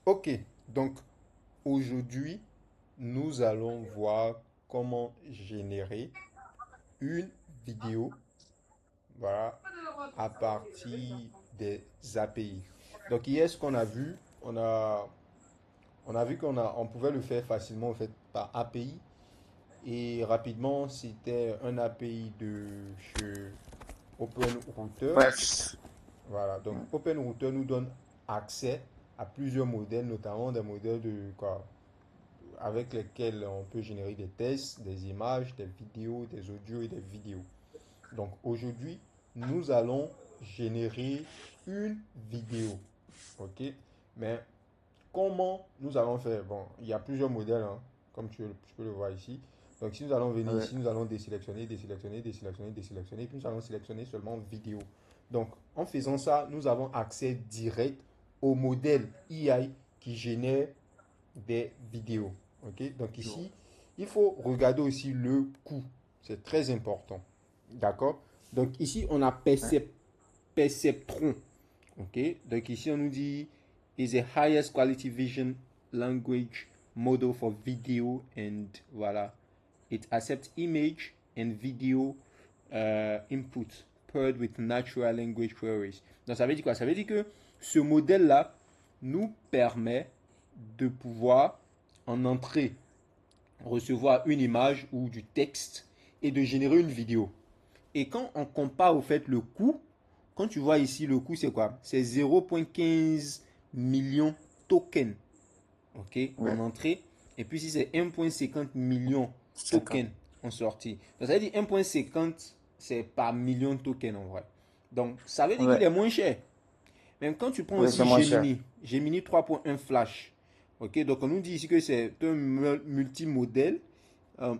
Ok, donc aujourd'hui, nous allons voir comment générer une vidéo, voilà, à partir des API. Donc hier, ce qu'on a vu, on a vu on pouvait le faire facilement en fait par API et rapidement, c'était un API de chez OpenRouter. Bref. Voilà, donc OpenRouter nous donne accès à plusieurs modèles, notamment des modèles de quoi, avec lesquels on peut générer des tests, des images, des vidéos, des audios et des vidéos. Donc aujourd'hui, nous allons générer une vidéo. OK? Mais comment nous allons faire? Bon, il y a plusieurs modèles, hein, comme tu peux le voir ici. Donc si nous allons venir Ouais. ici, nous allons désélectionner, désélectionner, désélectionner, désélectionner, puis nous allons sélectionner seulement vidéo. Donc en faisant ça, nous avons accès direct au modèle AI qui génère des vidéos. Ok, donc ici, il faut regarder aussi le coût. C'est très important. D'accord? Donc ici, on a Ouais. Perceptron. Ok, donc ici, on nous dit is a highest quality vision language model for video and voilà. It accepts image and video input paired with natural language queries. Donc ça veut dire quoi? Ça veut dire que ce modèle-là nous permet de pouvoir en entrée recevoir une image ou du texte et de générer une vidéo. Et quand on compare au fait le coût, quand tu vois ici le coût, c'est quoi? C'est 0,15 millions tokens, ok, en Ouais. entrée. Et puis si c'est 1,50 millions 50. tokens en sortie. Donc ça veut dire 1,50 c'est par million de tokens en vrai. Donc ça veut dire qu'il Ouais. est moins cher. Même quand tu prends Oui, aussi c'est moins cher. Gemini 3.1 Flash, ok, donc on nous dit ici que c'est un multimodèle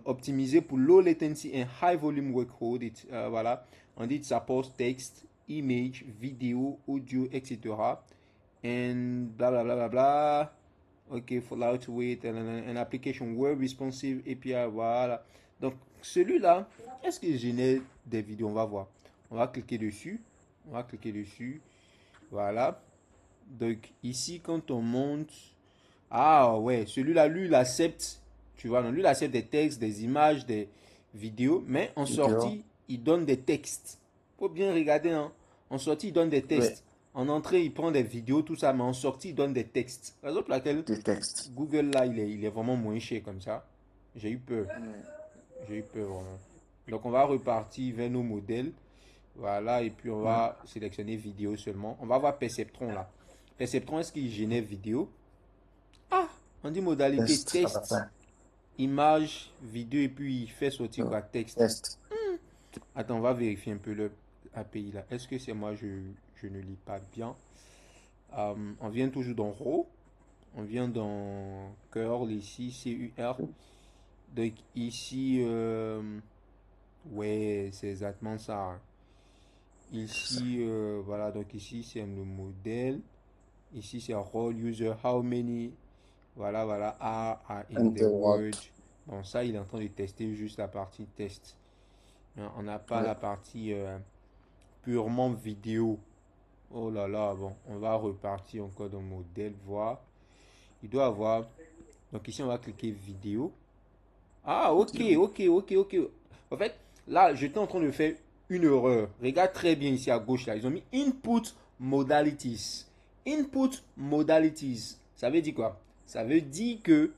optimisé pour low latency and high volume workload. Voilà, on dit ça supports text, image, vidéo, audio, etc. And bla bla bla bla bla. Ok, for lightweight and an application web responsive API. Voilà. Donc celui-là, est-ce que je génère des vidéos? On va voir. On va cliquer dessus. On va cliquer dessus. Voilà. Donc ici, quand on monte, ah ouais, celui-là, lui, il accepte, tu vois, non, lui, il accepte des textes, des images, des vidéos, mais en Vidéo. sortie, il donne des textes. Faut bien regarder, hein. En sortie, il donne des Oui. textes. En entrée, il prend des vidéos, tout ça, mais en sortie, il donne des textes. Par exemple, laquelle Du texte. Google, là, il est vraiment moins cher comme ça. J'ai eu peur. Ouais. J'ai eu peur, vraiment. Donc, on va repartir vers nos modèles. Voilà, et puis on Ouais. va sélectionner vidéo seulement. On va voir Perceptron là. Perceptron, est-ce qu'il génère vidéo? Ah, on dit modalité Test à la test, fin. image, vidéo, et puis il fait sortir Oh. quoi? Texte. Test. Attends, on va vérifier un peu le API là. Est-ce que c'est moi, je ne lis pas bien? On vient toujours dans RAW. On vient dans curl ici, CUR. Donc ici, ouais, c'est exactement ça, hein. C'est ça. Ici, voilà, donc ici c'est le modèle. Ici c'est role user, how many, voilà, voilà, are in And the the what? word. Bon, ça, il est en train de tester juste la partie test. Hein, on n'a pas Ouais. la partie purement vidéo. Oh là là, bon, on va repartir encore dans modèle, voir. Il doit avoir. Donc ici, on va cliquer vidéo. Ah, ok, Vidéo. ok, ok, ok. En fait, là, j'étais en train de faire une erreur. Regarde très bien ici à gauche, là. Ils ont mis input modalities. Input modalities. Ça veut dire quoi? Ça veut dire que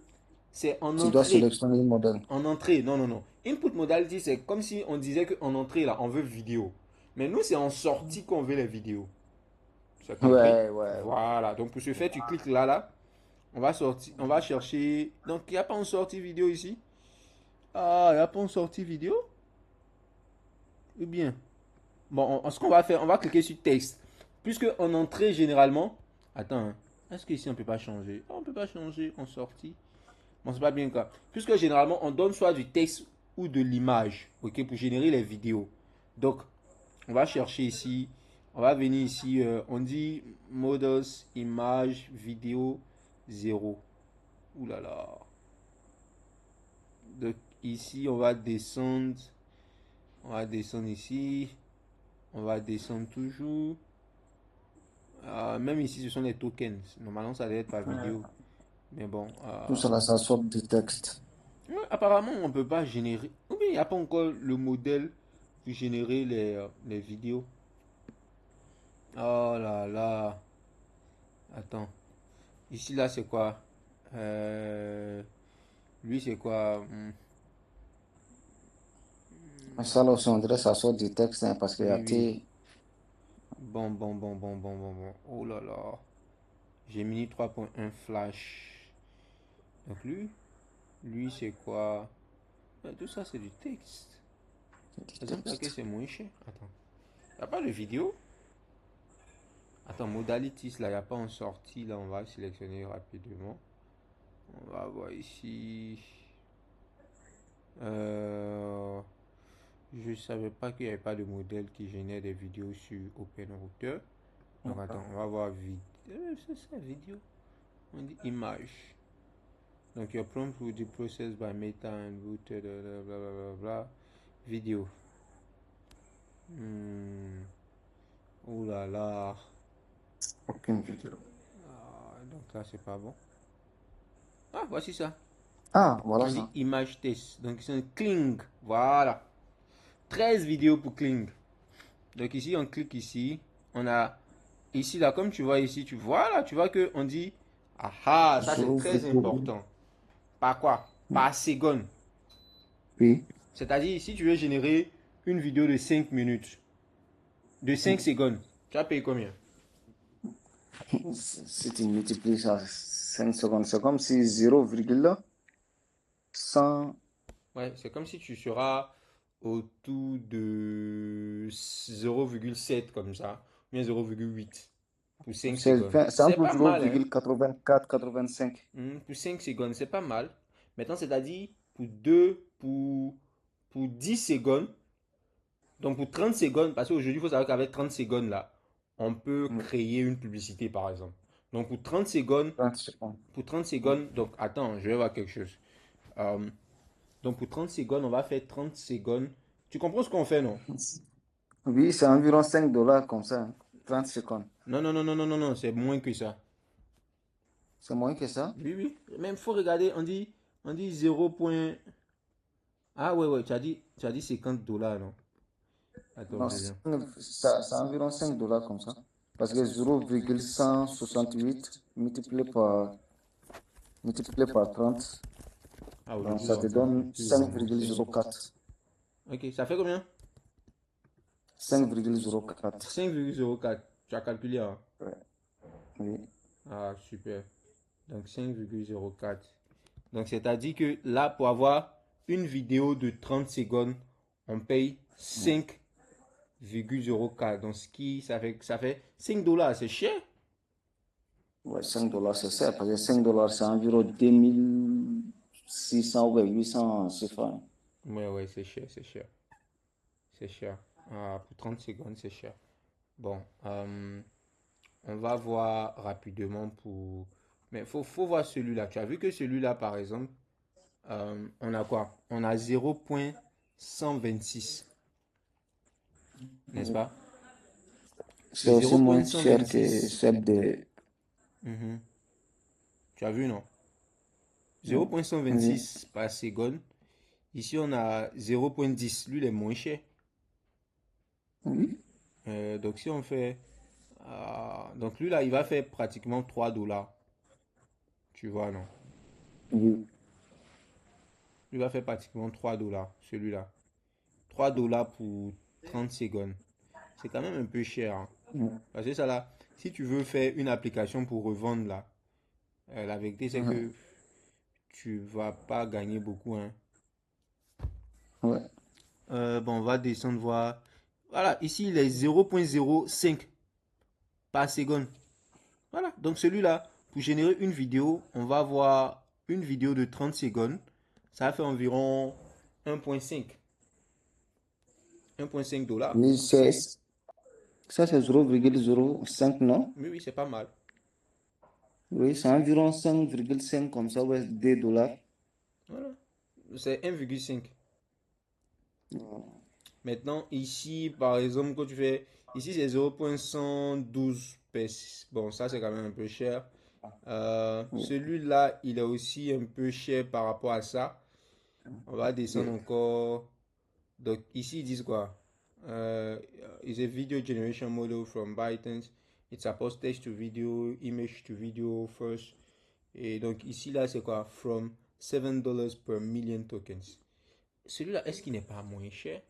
c'est en Tu dois entrée. sélectionner le modèle. En entrée, non, non, non. Input modality, c'est comme si on disait qu'en entrée, là, on veut vidéo. Mais nous, c'est en sortie qu'on veut les vidéos. Tu as compris? Ouais, ouais, ouais. Voilà. Donc, pour ce faire, tu cliques là, là. On va sortir, on va chercher. Donc, il n'y a pas en sortie vidéo ici. Ah, il n'y a pas en sortie vidéo? Ou bien. Bon, ce qu'on va faire, on va cliquer sur texte. Puisque en entrée, généralement. Attends, hein. Est-ce qu'ici, on ne peut pas changer? Ah, on ne peut pas changer en sortie. Bon, c'est pas bien quoi. Puisque généralement, on donne soit du texte ou de l'image, ok, pour générer les vidéos. Donc, on va chercher ici, on va venir ici, on dit models, image, vidéo, zéro. Ouh là là. Donc, ici, on va descendre ici, on va descendre toujours. Même ici, ce sont les tokens. Normalement, ça doit être par Ouais. vidéo. Mais bon, Tout cela, ça sort du texte. ouais, apparemment, on ne peut pas générer. Ou bien il n'y a pas encore le modèle pour générer les vidéos. Oh là là. Attends. Ici, là, c'est quoi? Euh, Lui, c'est quoi? Mais ça, là aussi, on dirait que ça sort du texte, hein, parce qu'il y a Oui, oui. T. Bon. Oh là là. Gemini 3.1 Flash. Donc lui, c'est quoi? Tout ça, c'est du texte. Du C'est pour ça que texte. c'est moins cher. Attends. Il n'y a pas de vidéo? Attends, Modalities, là, il n'y a pas en sortie. Là, on va sélectionner rapidement. On va voir ici. Euh, je savais pas qu'il n'y avait pas de modèle qui génère des vidéos sur OpenRouter. Donc, attends, on va voir vidéo. C'est ça, vidéo. On dit image. Donc, your prompt will be processed by Meta and routed, bla bla bla bla. Vidéo. Oh là là. Aucune vidéo. Donc là, c'est pas bon. Ah, voici ça. Ah, voilà On dit ça. image test. Donc, c'est un Kling. Voilà. 13 vidéos pour Kling. Donc, ici, on clique ici. On a ici, là, comme tu vois ici, tu vois là, tu vois que on dit ah ah, ça c'est Zéro très vidéo. important. Par quoi? Par seconde. Oui. C'est-à-dire, si tu veux générer une vidéo de 5 minutes, de 5 secondes, tu vas payer combien? Si tu multiplies ça 5 secondes, c'est comme si 0,100. Ouais, c'est comme si tu seras autour de 0,7 comme ça, ou bien 0,8 pour 5 secondes. C'est C'est entre pas mal, hein? 0,84, 85. Pour 5 secondes, c'est pas mal. Maintenant, c'est-à-dire pour 10 secondes, donc pour 30 secondes, parce qu'aujourd'hui, il faut savoir qu'avec 30 secondes, là, on peut Oui, créer une publicité, par exemple. Donc pour 30 secondes, 30 secondes. Oui. donc attends, je vais voir quelque chose. Euh, donc pour 30 secondes, on va faire 30 secondes. Tu comprends ce qu'on fait, non? Oui, c'est environ 5 dollars comme ça, hein. 30 secondes. Non, c'est moins que ça. C'est moins que ça. Oui, oui. Même, faut regarder, on dit 0. Ah ouais, tu as dit 50 dollars, non? Attends, Non, je viens. c'est environ 5 dollars comme ça. Parce que 0,168 multiplié par 30, Ah, donc aujourd'hui, ça on te va donne calculer cinq vraiment. virgule zéro quatre. Ok, ça fait combien? 5,04. 5,04. Tu as calculé, hein? Ouais, oui. Ah, super. Donc 5,04. Donc c'est-à-dire que là, pour avoir une vidéo de 30 secondes, on paye 5,04. Donc ça fait 5 dollars, c'est cher. Ouais, 5 dollars, c'est ça. Parce que 5 dollars, c'est environ 2600 ou 800 CFA. Ouais, c'est cher. Ah, pour 30 secondes, c'est cher. Bon, on va voir rapidement pour... Mais faut voir celui-là. Tu as vu que celui-là, par exemple, on a quoi? On a 0,126, n'est-ce pas? C'est Le aussi moins cher que 0,126, celle de... mhm, tu as vu, non? Oui. Oui. 0,126 par seconde. Ici, on a 0,10. Lui, il est moins cher. Oui. Donc, si on fait... donc, lui, là, il va faire pratiquement 3 dollars. Tu vois, non? Oui. Lui va faire pratiquement 3 dollars, celui-là. 3 dollars pour 30 secondes. C'est quand même un peu cher, hein. Oui. Parce que ça, là, si tu veux faire une application pour revendre, là, la vérité, c'est Oui. que tu vas pas gagner beaucoup, hein. Oui. Bon, on va descendre voir. Voilà, ici, il est 0,05 par seconde. Voilà, donc celui-là, pour générer une vidéo, on va avoir une vidéo de 30 secondes. Ça fait environ 1,5. 1,5 dollars. Oui, ça, c'est 0,05, non? Oui, c'est pas mal. Oui, c'est environ 5,5 comme ça, ouais, 2 dollars. Voilà, c'est 1,5. Maintenant, ici, par exemple, quand tu fais... Ici, c'est 0,112. Bon, ça c'est quand même un peu cher. Oui. Celui-là, il est aussi un peu cher par rapport à ça. On va descendre Oui. encore. Donc ici, ils disent quoi? Uh, is a video generation model from ByteDance. It supports text to video, image to video first. Et donc ici, là, c'est quoi? From $7 per million tokens. Celui-là, est-ce qu'il n'est pas moins cher?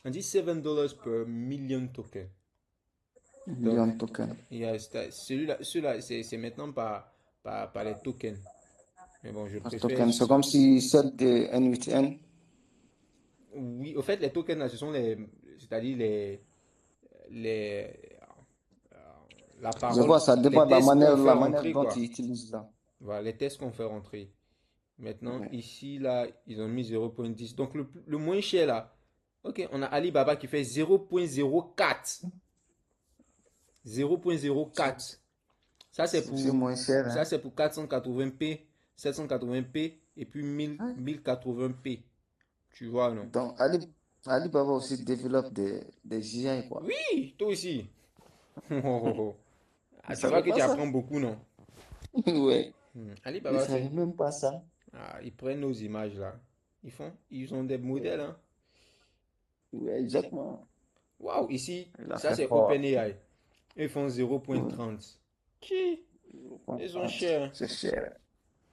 On dit $7 per million tokens. Donc, Million token. celui-là, c'est maintenant par les tokens. Mais bon, je Parce préfère. token, c'est comme si celle de N8N. Oui, au fait, les tokens, là, ce sont c'est-à-dire les, euh, la Je parole, vois, ça les dépend de tests qu'on fait la manière rentrer, dont quoi. tu utilises ça. Voilà, les tests qu'on fait rentrer. Maintenant, Oui. ici, là, ils ont mis 0,10. Donc, le moins cher, là, ok, on a Alibaba qui fait 0,04. 0,04. Ça, c'est C'est pour, moins cher, ça, hein. c'est pour 480p, 780p et puis 1080p. Tu vois, non? Donc, Alibaba aussi développe des IA, quoi. Oui, toi aussi. Oh, oh, oh. Je Ah, tu vois savais que pas tu ça. apprends beaucoup, non? Ouais. Je Alibaba savais fait. même pas ça. Ah, ils prennent nos images là. Ils ont des modèles, hein. Ouais, exactement. Waouh, ici, Il a ça fait c'est fort. OpenAI. Ils font Ouais. 0,30. Qui? Je Ils sont comprends. chers. C'est cher.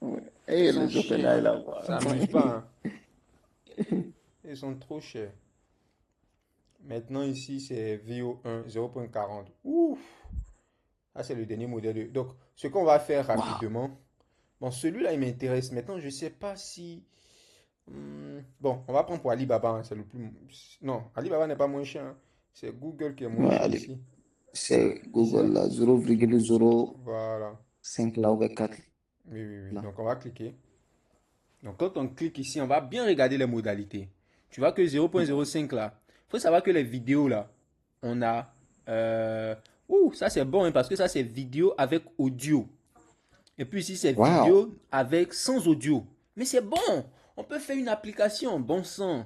Ouais. Ils Et sont les chers. OpenAI là-bas. Ça amuse pas, hein. Ils sont trop chers. Maintenant, ici, c'est VO1 0,40. Ouf! Ça, c'est le dernier modèle. Donc, ce qu'on va faire Waouh. rapidement. Bon, celui-là, il m'intéresse. Maintenant, je sais pas si. Bon, on va prendre pour Alibaba, hein, c'est le plus. Non, Alibaba n'est pas moins cher, hein. C'est Google qui est moins Ouais, cher allez. ici. C'est Ici, là. Google là, 0,05 Voilà. là ou 4 Oui, oui, oui. là. Donc, on va cliquer. Donc, quand on clique ici, on va bien regarder les modalités. Tu vois que 0,05 là, il faut savoir que les vidéos là, on a. euh, Ouh, ça c'est bon, hein, parce que ça c'est vidéo avec audio. Et puis ici, c'est Waouh. vidéo avec sans audio. Mais c'est bon. On peut faire une application, bon sang.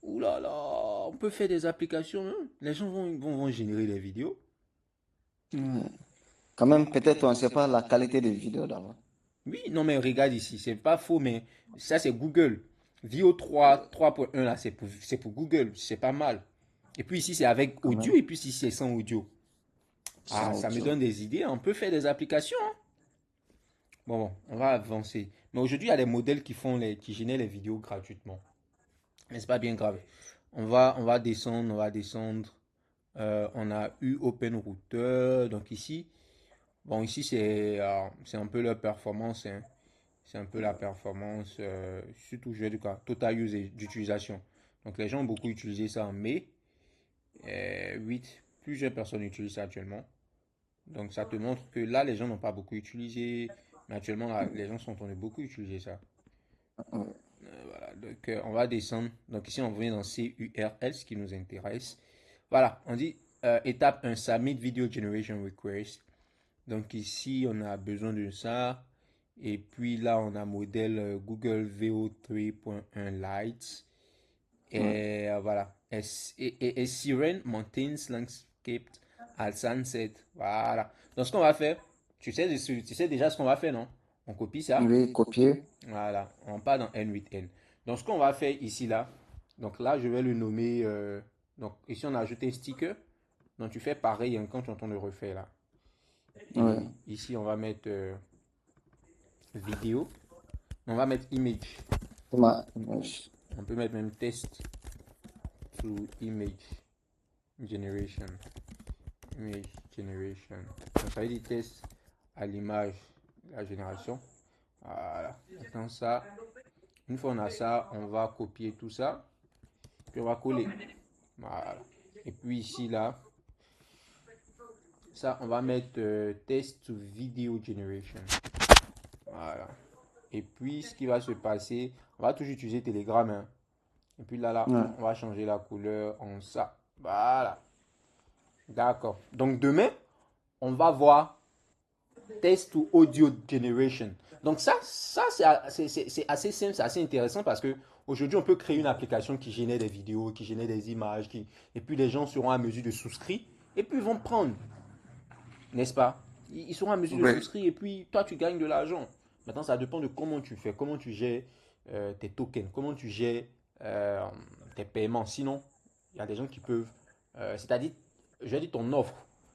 Ouh là là, on peut faire des applications, hein. Les gens vont générer des vidéos. Ouais. Quand même, peut-être on ne sait pas la qualité des vidéos d'abord. Oui, non mais regarde ici, c'est pas faux, mais ça c'est Google. Vio 3, 3.1 là, c'est pour Google, c'est pas mal. Et puis ici c'est avec Quand audio même, et puis ici c'est sans audio. Ah, sans ça me audio. donne des idées, on peut faire des applications, hein. Bon, on va avancer. Mais aujourd'hui, il y a des modèles qui génèrent les vidéos gratuitement. Mais c'est pas bien grave. On va descendre, on va descendre. On a eu OpenRouter. Donc ici, bon, ici c'est un peu leur performance, hein. C'est un peu la performance, surtout je vais dire quoi, total usage d'utilisation. Donc les gens ont beaucoup utilisé ça en mai. 8, plusieurs personnes utilisent ça actuellement. Donc ça te montre que là, les gens n'ont pas beaucoup utilisé. Mais actuellement, là, les gens sont en train de beaucoup utiliser ça. Ouais. Voilà, donc on va descendre. Donc ici, on vient dans CURL, ce qui nous intéresse. Voilà, on dit étape 1, Submit Video Generation Request. Donc ici, on a besoin de ça. Et puis là, on a modèle Google VO3.1 Lite. Ouais. Et voilà. Et Siren Mountains Landscape at Sunset. Voilà. Donc ce qu'on va faire, tu sais déjà ce qu'on va faire, non? On copie ça. Oui, copier. Voilà. On part dans N8N. Donc ce qu'on va faire ici, là. Donc là, je vais le nommer. Donc ici, on a ajouté sticker. Donc tu fais pareil, hein, quand tu entends le refaire là. Ouais. Et ici, on va mettre vidéo. On va mettre image. C'est ma image. On peut mettre même test to image generation. Image generation. Donc ça veut dire test à l'image, la génération. Voilà. Maintenant ça, une fois on a ça, on va copier tout ça. Puis on va coller. Voilà. Et puis ici là, ça on va mettre test to video generation. Voilà. Et puis ce qui va se passer, on va toujours utiliser Telegram, hein. Et puis là, Ouais. on va changer la couleur en ça. Voilà. D'accord. Donc demain, on va voir test to audio generation. Donc ça c'est assez simple, c'est assez intéressant parce que aujourd'hui, on peut créer une application qui génère des vidéos, qui génère des images, et puis les gens seront à mesure de souscrire et puis ils vont prendre. n'est-ce pas? Ils seront en mesure de Oui. souscrire et puis toi, tu gagnes de l'argent. Maintenant, ça dépend de comment tu fais, comment tu gères tes tokens, comment tu gères euh, tes paiements. Sinon, il y a des gens qui peuvent, c'est-à-dire, je vais dire ton offre.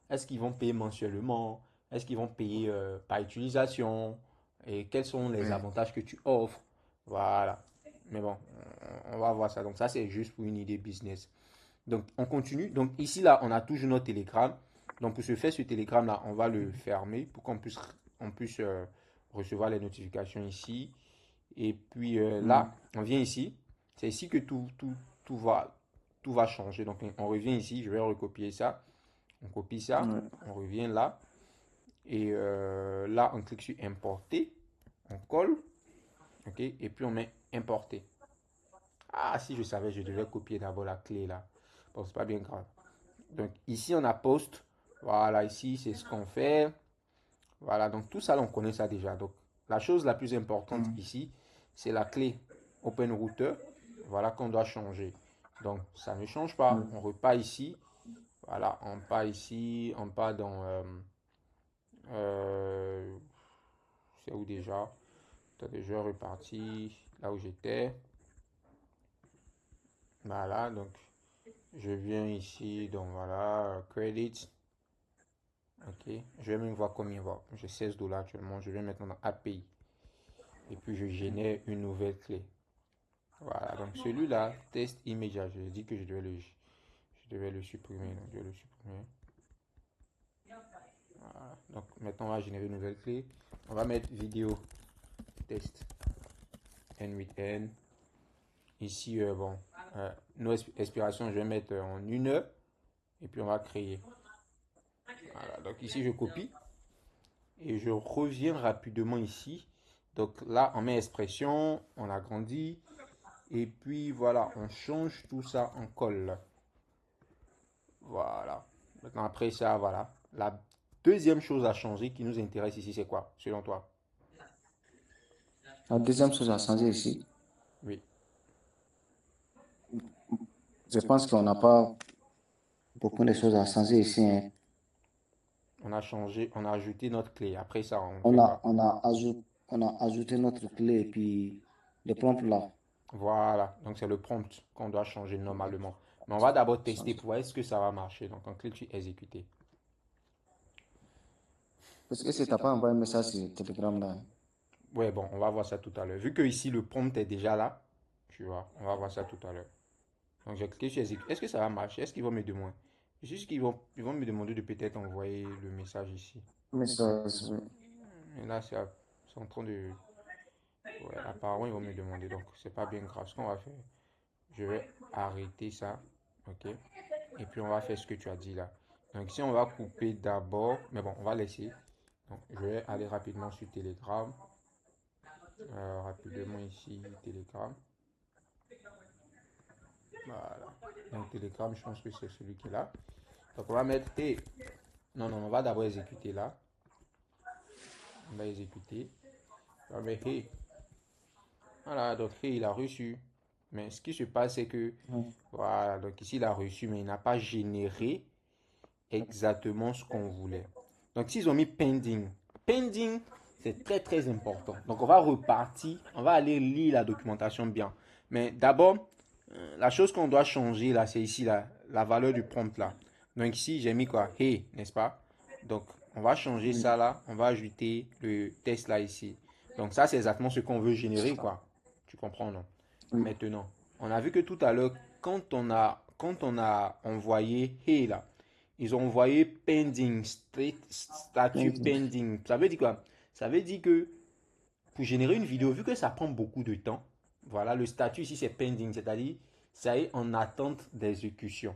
Est-ce qu'ils vont payer mensuellement? Est-ce qu'ils vont payer par utilisation? Et quels sont les Oui. avantages que tu offres? Voilà. Mais bon, on va voir ça. Donc ça, c'est juste pour une idée business. Donc, on continue. Donc, ici, là, on a toujours notre Telegram. Donc, pour ce faire, ce Telegram-là, on va le fermer pour qu'on puisse recevoir les notifications ici. Et puis Mm. là, on vient ici. C'est ici que tout va, tout va changer. Donc, on revient ici. Je vais recopier ça. On copie ça. Ouais. On revient là. Et là, on clique sur importer. On colle. OK. Et puis, on met importer. Ah, si je savais, je devais copier d'abord la clé là. Bon, c'est pas bien grave. Donc ici, on a post. Voilà, ici, c'est ce qu'on fait. Voilà, donc tout ça, on connaît ça déjà. Donc la chose la plus importante Mm. ici, c'est la clé Open Router. Voilà qu'on doit changer. Donc ça ne change pas. Oui. On repart ici. Voilà, on part ici. On part dans... euh, c'est où déjà? Attendez, je reparti là où j'étais. Voilà, donc je viens ici. Donc voilà, credit. Ok, je vais même voir combien va. J'ai 16 dollars actuellement. Je vais maintenant dans API. Et puis je génère une nouvelle clé. Voilà, donc celui-là, test immédiat. Je dis que je devais le supprimer. Donc je vais le supprimer. Voilà. Donc maintenant, on va générer une nouvelle clé. On va mettre vidéo test N with N. Ici, bon, nos expirations, je vais mettre en 1 heure. Et puis on va créer. Voilà, donc ici, je copie. Et je reviens rapidement ici. Donc là, on met expression, on agrandit. Et puis voilà, on change tout ça en colle. Voilà. Maintenant, après ça, voilà. La deuxième chose à changer qui nous intéresse ici, c'est quoi, selon toi? La deuxième chose à changer ici, Oui. je pense qu'on n'a pas beaucoup de choses à changer ici, hein. On a changé, on a ajouté notre clé. Après ça, on On fait a, quoi? on a ajouté, on a ajouté notre clé et puis le prompt là. Voilà. Donc, c'est le prompt qu'on doit changer normalement. Mais on va d'abord tester pour voir est-ce que ça va marcher. Donc, on clique sur exécuter. Parce que si tu n'as pas envoyé un message sur Telegram là. Ouais, bon, on va voir ça tout à l'heure. Vu que ici, le prompt est déjà là, tu vois, on va voir ça tout à l'heure. Donc, j'ai cliqué sur exécuter. Est-ce que ça va marcher? Est-ce qu'ils vont me demander? Juste qu'ils vont me demander de peut-être envoyer le message ici. Message, oui. Et là, c'est en train de... Ouais, apparemment, ils vont me demander. Donc, c'est pas bien grave. Ce qu'on va faire, je vais arrêter ça. OK? Et puis, on va faire ce que tu as dit là. Donc, ici, on va couper d'abord. Mais bon, on va laisser. Donc, je vais aller rapidement sur Telegram. Rapidement ici, Telegram. Voilà. Donc, Telegram, je pense que c'est celui qui est là. Donc, on va mettre... Hey. Non, non, on va d'abord exécuter là. On va exécuter. On va mettre Hey. Voilà, donc Hey, il a reçu. Mais ce qui se passe, c'est que... Mm. Voilà, donc ici, il a reçu, mais il n'a pas généré exactement ce qu'on voulait. Donc, s'ils ont mis pending, pending, c'est très très important. Donc, on va repartir, on va aller lire la documentation bien. Mais d'abord, la chose qu'on doit changer là, c'est ici la valeur du prompt là. Donc, ici, j'ai mis quoi? Hey, n'est-ce pas? Donc, on va changer Oui. ça là, on va ajouter le test là ici. Donc, ça, c'est exactement ce qu'on veut générer quoi. Tu comprends, non? Oui. Maintenant, on a vu que tout à l'heure, quand on a envoyé Hey là, ils ont envoyé pending, statut Pending. pending. Ça veut dire quoi? Ça veut dire que pour générer une vidéo, vu que ça prend beaucoup de temps, voilà, le statut ici c'est pending, c'est-à-dire ça est en attente d'exécution.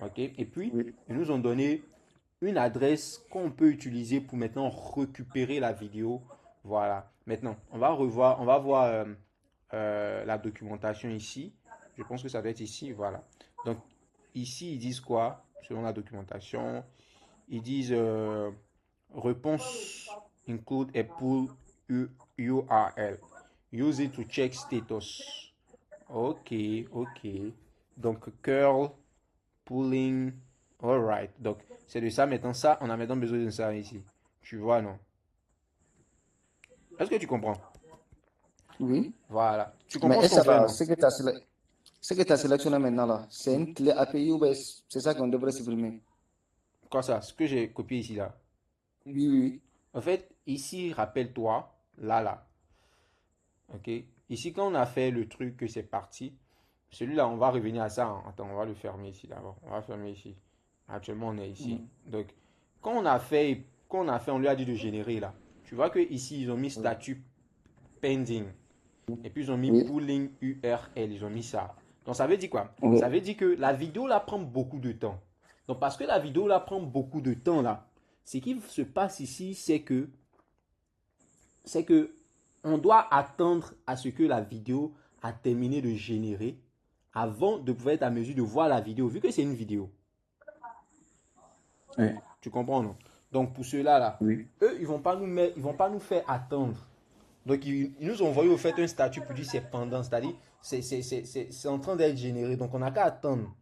Ok? Et puis, Oui. ils nous ont donné une adresse qu'on peut utiliser pour maintenant récupérer la vidéo. Voilà. Maintenant, on va voir la documentation ici. Je pense que ça doit être ici. Voilà. Donc, ici, ils disent quoi? Selon la documentation, ils disent réponse include a pull URL. Use it to check status. Ok, ok. Donc, curl, pulling. Alright. Donc, c'est de ça maintenant. Ça, on a maintenant besoin de ça ici. Tu vois, non? Est-ce que tu comprends? Oui. Voilà. Tu Mais comprends ce est-ce qu'on que fait, là, non? ce que tu as sélectionné maintenant là, c'est une clé API ou bien c'est ça qu'on devrait supprimer? Quoi ça? Ce que j'ai copié ici, là. Oui, oui, oui. En fait, ici, rappelle-toi, là. Ok? Ici, quand on a fait le truc que c'est parti, celui-là, on va revenir à ça, hein. Attends, on va le fermer ici d'abord. On va fermer ici. Actuellement, on est ici. Mm. Donc, quand on a fait, on lui a dit de générer là. Tu vois que ici, ils ont mis Oui. statut pending. Et puis, ils ont mis Oui. pooling URL. Ils ont mis ça. Donc, ça veut dire quoi? Ça Oui. veut dire que la vidéo là prend beaucoup de temps. Donc, parce que la vidéo là prend beaucoup de temps là, ce qui se passe ici, c'est que on doit attendre à ce que la vidéo a terminé de générer avant de pouvoir être à mesure de voir la vidéo, vu que c'est une vidéo. Oui. Tu comprends, non? Donc pour cela là, Oui. eux, ils vont pas nous faire attendre. Donc ils nous ont envoyé au fait un statut pour dire c'est pendant, c'est-à-dire c'est en train d'être généré. Donc on n'a qu'à attendre.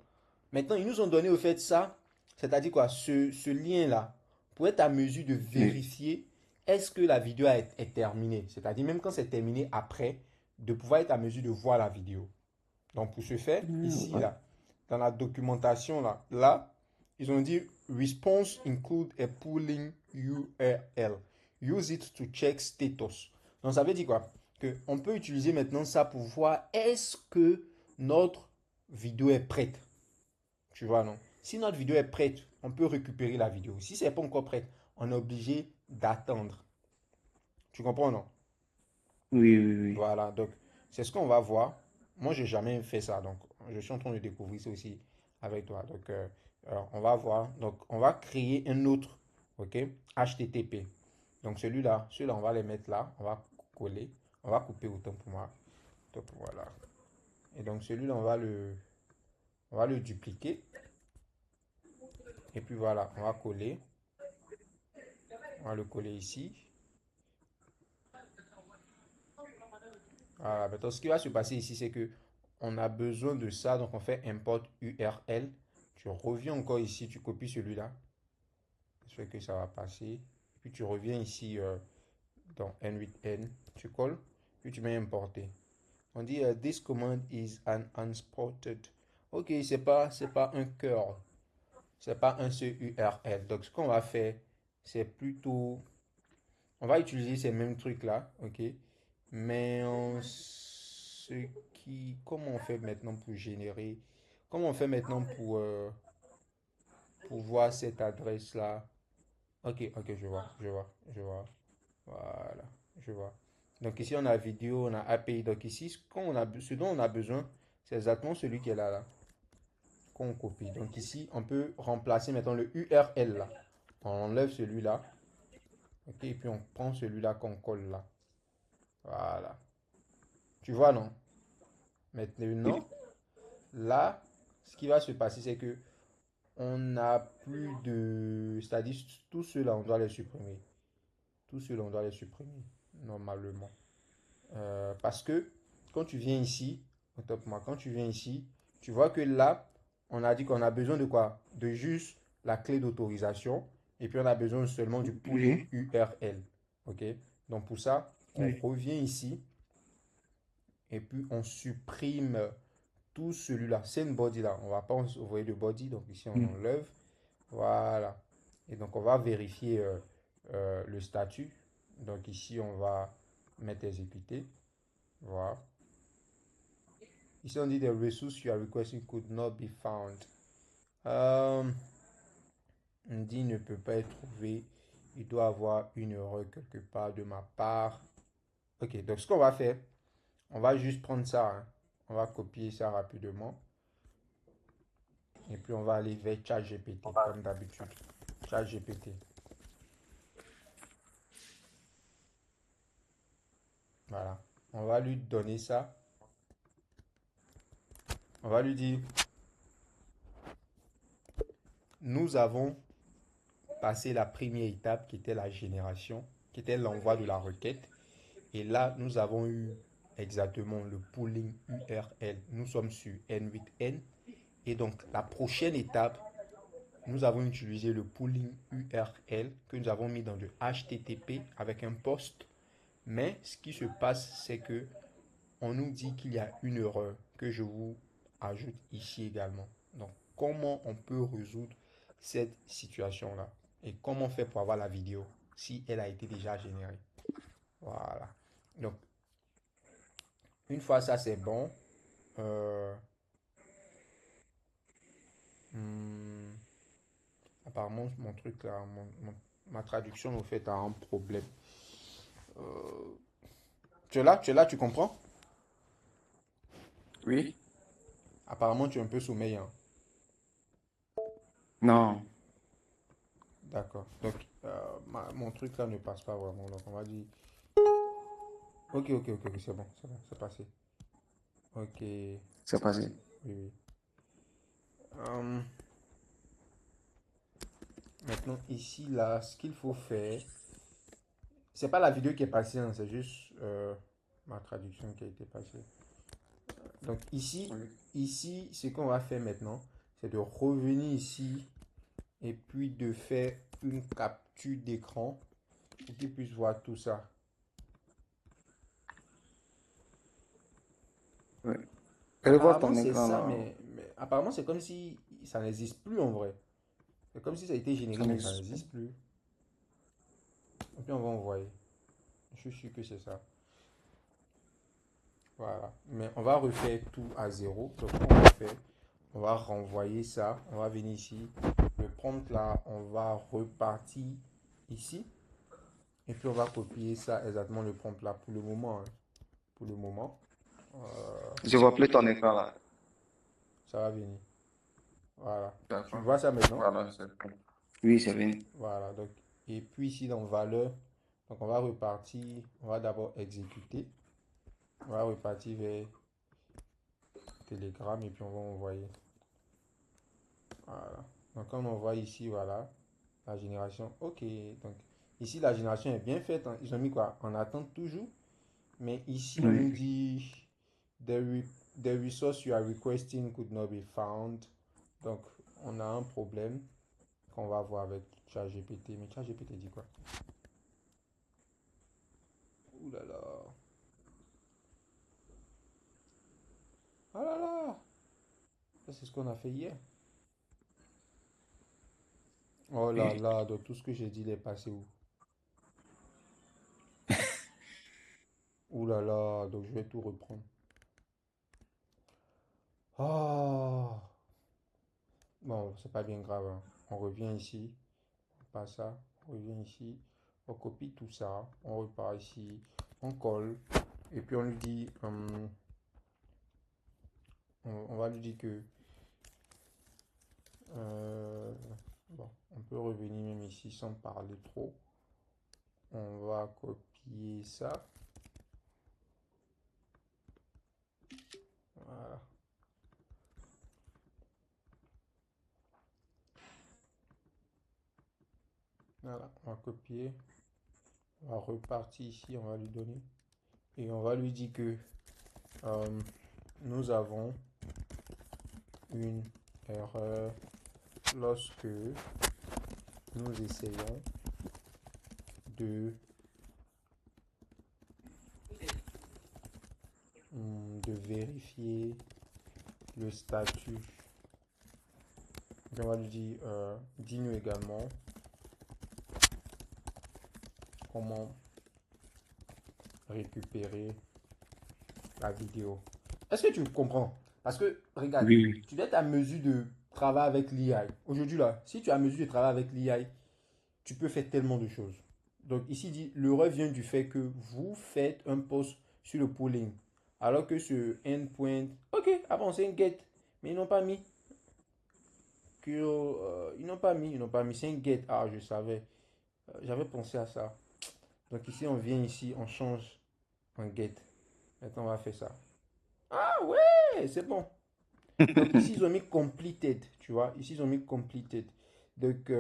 Maintenant, ils nous ont donné au fait ça, c'est-à-dire quoi, ce lien-là, pour être à mesure de Oui. vérifier est-ce que la vidéo est terminée. C'est-à-dire même quand c'est terminé après, de pouvoir être à mesure de voir la vidéo. Donc pour ce faire, ici, Ouais. là, dans la documentation, là, ils ont dit response include a pooling URL. Use it to check status. Donc ça veut dire quoi? Que on peut utiliser maintenant ça pour voir est-ce que notre vidéo est prête. Tu vois, non? Si notre vidéo est prête, on peut récupérer la vidéo. Si c'est pas encore prête, on est obligé d'attendre. Tu comprends, non? Oui, oui, oui. Voilà, donc c'est ce qu'on va voir. Moi, j'ai jamais fait ça, donc je suis en train de découvrir ça aussi avec toi. Donc, alors, on va voir. Donc, on va créer un autre, ok? HTTP. Donc, celui-là, on va les mettre là. On va coller. On va couper autant pour moi. Donc, voilà. Et donc, celui-là, on va le dupliquer. Et puis voilà, on va coller. On va le coller ici. Voilà, maintenant, ce qui va se passer ici, c'est que on a besoin de ça. Donc, on fait import URL. Tu reviens encore ici, tu copies celui-là. J'espère que ça va passer. Et puis, tu reviens ici dans N8N. Tu colles. Puis, tu mets importer. On dit this command is an unspotted. Ok, c'est pas un cœur. C'est pas un seul URL. Donc, ce qu'on va faire, c'est plutôt. On va utiliser ces mêmes trucs-là. Ok. Mais comment on fait maintenant pour générer, comment on fait maintenant pour voir cette adresse-là? Ok, je vois. Voilà, je vois. Donc ici, on a vidéo, on a API. Donc ici, ce dont on a besoin, c'est exactement celui qui est là, qu'on copie. Donc ici, on peut remplacer maintenant le URL là. On enlève celui-là. Ok, et puis on prend celui-là qu'on colle là. Voilà. Tu vois, non? Maintenant, là, ce qui va se passer, c'est que on n'a plus de. C'est-à-dire, tout cela, on doit les supprimer. Tout cela, on doit les supprimer, normalement. Parce que quand tu viens ici, quand tu viens ici, tu vois que là, on a dit qu'on a besoin de quoi? De juste la clé d'autorisation. Et puis, on a besoin seulement du pooling Oui. URL. OK? Donc, pour ça, on Oui. revient ici. Et puis, on supprime tout celui-là. C'est une body là. On va pas envoyer de body. Donc, ici, on Mm. enlève. Voilà. Et donc, on va vérifier le statut. Donc, ici, on va mettre exécuter. Voilà. Ici, on dit the resource you are requesting could not be found. Euh, on dit ne peut pas être trouvé. Il doit avoir une erreur quelque part de ma part. Ok, donc ce qu'on va faire, on va juste prendre ça, hein. On va copier ça rapidement. Et puis on va aller vers ChatGPT, comme d'habitude. ChatGPT. Voilà. On va lui donner ça. On va lui dire, nous avons passé la première étape qui était la génération, qui était l'envoi de la requête. Et là, nous avons eu exactement le pooling URL. Nous sommes sur N8N. Et donc, la prochaine étape, nous avons utilisé le pooling URL que nous avons mis dans le HTTP avec un post. Mais ce qui se passe, c'est que on nous dit qu'il y a une erreur que je vous ajoute ici également. Donc, comment on peut résoudre cette situation-là? Et comment faire pour avoir la vidéo si elle a été déjà générée? Voilà. Donc, une fois ça c'est bon, euh, hmm, apparemment mon truc là, ma traduction au fait a un problème. Euh, tu es là, tu comprends? Oui? Apparemment tu es un peu sommeil, hein. Non. D'accord. Donc mon truc là ne passe pas vraiment. Donc on va dire. Ok, c'est bon, c'est passé. Ok, oui, C'est passé. oui. Hum, maintenant ici là, ce qu'il faut faire, c'est pas la vidéo qui est passée, hein, c'est juste ma traduction qui a été passée. Donc Oui. ici, ce qu'on va faire maintenant, c'est de revenir ici et puis de faire une capture d'écran pour qu'ils puissent voir tout ça. Oui. Revoir Apparemment, ton c'est écran ça, là. mais apparemment, c'est comme si ça n'existe plus en vrai. C'est comme si ça a été Ça généré, mais ça n'existe pas. n'existe plus. Et puis on va envoyer. Je suis sûr que c'est ça. Voilà. Mais on va refaire tout à zéro. Donc, on va faire, on va renvoyer ça. On va venir ici. Le prompt là, on va repartir ici. Et puis on va copier ça exactement le prompt là pour le moment, hein. Pour le moment, Je vois plus ton écran là. ça va venir. Voilà. Tu D'accord. vois ça maintenant? Voilà, c'est bon. Oui, c'est venu. Voilà. Donc, et puis ici dans valeur, donc on va repartir. On va d'abord exécuter. On va repartir vers Telegram et puis on va envoyer. Voilà. Donc quand on envoie ici, voilà, la génération. Ok. Donc ici la génération est bien faite, hein. Ils ont mis quoi? En attente toujours. Mais ici on nous Oui. dit the resource you are requesting could not be found. Donc on a un problème qu'on va voir avec ChatGPT. Mais ChatGPT dit quoi? Ouh là là. Ah là là. Ça c'est ce qu'on a fait hier. Oh là Oui. là. Donc tout ce que j'ai dit il est passé où? Ouh là là. Donc je vais tout reprendre. Ah. Bon, c'est pas bien grave, hein. On revient ici. On passe ça. On revient ici. On copie tout ça. On repart ici. On colle. Et puis on lui dit, on va lui dire que, euh, bon, on peut revenir même ici sans parler trop. On va copier ça. Voilà. Voilà. On va copier. On va repartir ici. On va lui donner. Et on va lui dire que euh, nous avons une erreur lorsque nous essayons de, de vérifier le statut. Donc on va lui dire, dis-nous également comment récupérer la vidéo. Est-ce que tu comprends? Parce que, regarde, Oui. tu dois être à mesure de travailler avec l'IA. Aujourd'hui, là, si tu es à mesure de travailler avec l'IA, tu peux faire tellement de choses. Donc ici, dit, l'erreur vient du fait que vous faites un post sur le polling. Alors que ce endpoint, ok, avant c'est un get, mais ils n'ont pas mis. Ils n'ont pas mis, c'est un get. Ah, je savais. J'avais pensé à ça. Donc ici, on vient ici, on change en get. Maintenant, on va faire ça. Ah ouais, c'est bon. Donc ici, ils ont mis completed, tu vois. Ici, ils ont mis completed. Donc,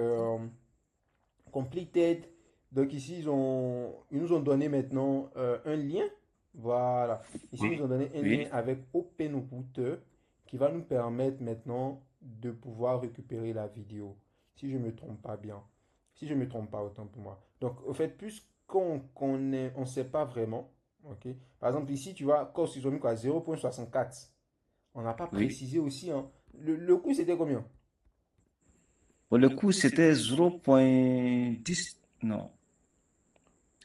completed. Donc ici, ils nous ont donné maintenant un lien. Voilà. Ici, ils nous Oui. ont donné un lien Oui. avec OpenRouter qui va nous permettre maintenant de pouvoir récupérer la vidéo. si je me trompe pas bien. Si je me trompe pas, autant pour moi. Donc, au fait, plus qu'on est, on sait pas vraiment, ok. Par exemple, ici, tu vois, cost, ils ont mis quoi? 0,64. On n'a pas Oui. précisé aussi, hein. Le coût, c'était combien? Pour le coup, c'était 0,10. Non.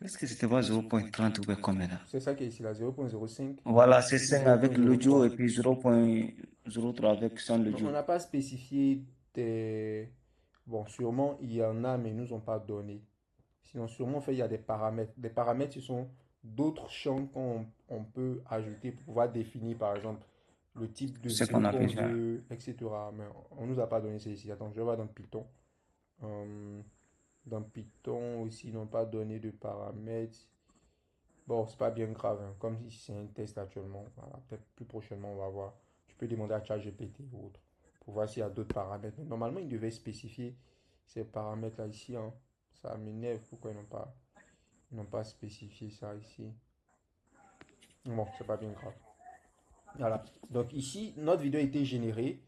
Est-ce que c'était pas 0,30 ou bien combien là? C'est ça qui est ici, là, 0,05 Voilà, c'est puis 5 avec l'audio 0,03. et puis 0,03 avec sans On l'audio. n'a pas spécifié des... Bon, sûrement, il y en a, mais ils nous ont pas donné. Sinon, sûrement, en fait, il y a des paramètres. Des paramètres, ce sont d'autres champs qu'on on peut ajouter pour pouvoir définir, par exemple, le type de C'est vidéo qu'on a qu'on besoin. veut, etc. Mais on nous a pas donné ça ici. Attends, je vais voir dans Python. Euh, Dans Python aussi, ils n'ont pas donné de paramètres. Bon, c'est pas bien grave, hein. Comme si c'est un test actuellement. Voilà, peut-être plus prochainement, on va voir. Tu peux demander à ChatGPT ou autre pour voir s'il y a d'autres paramètres. Mais normalement, ils devaient spécifier ces paramètres-là ici, hein. Ça m'énerve pourquoi ils n'ont pas spécifié ça ici. Bon, c'est pas bien grave. Voilà. Donc ici, notre vidéo a été générée.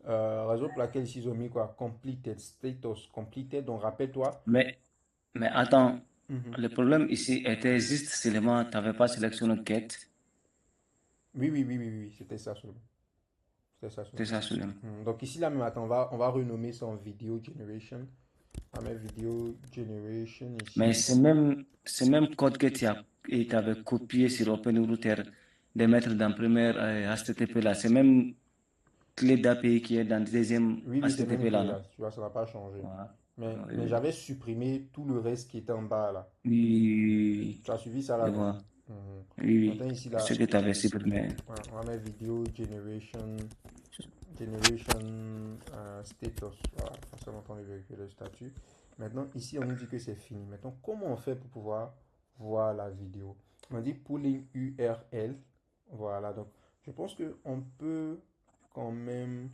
Raison pour laquelle ici, ils ont mis quoi? Completed, status completed. Donc rappelle-toi. Mais, mais attends, Mhm. le problème ici était juste seulement, tu n'avais pas sélectionné quête. Oui, oui, oui, oui, oui, c'était ça seulement. C'était ça C'est seulement. ça seulement. Donc ici, là même, attends, on va renommer ça en Video Generation. On va mettre Video Generation Mais ici. c'est même code que tu avais copié sur OpenRouter de mettre dans le premier HTTP là. C'est même clé d'API qui est dans le deuxième Oui, oui, c'est même HTTP là, clé là. non? Tu vois, ça n'a pas changé. Voilà. Mais j'avais supprimé tout le reste qui était en bas là. Oui, Tu as suivi ça je là, non? vois. Mhm. Oui, Maintenant oui. ici Ce là, que tu avais supprimé. ouais, on va mettre Video Generation Status. Voilà, on s'est en train de vérifier le statut. Maintenant, ici, on nous dit que c'est fini. Maintenant, comment on fait pour pouvoir voir la vidéo? On dit pulling URL. Voilà, donc je pense qu'on peut quand même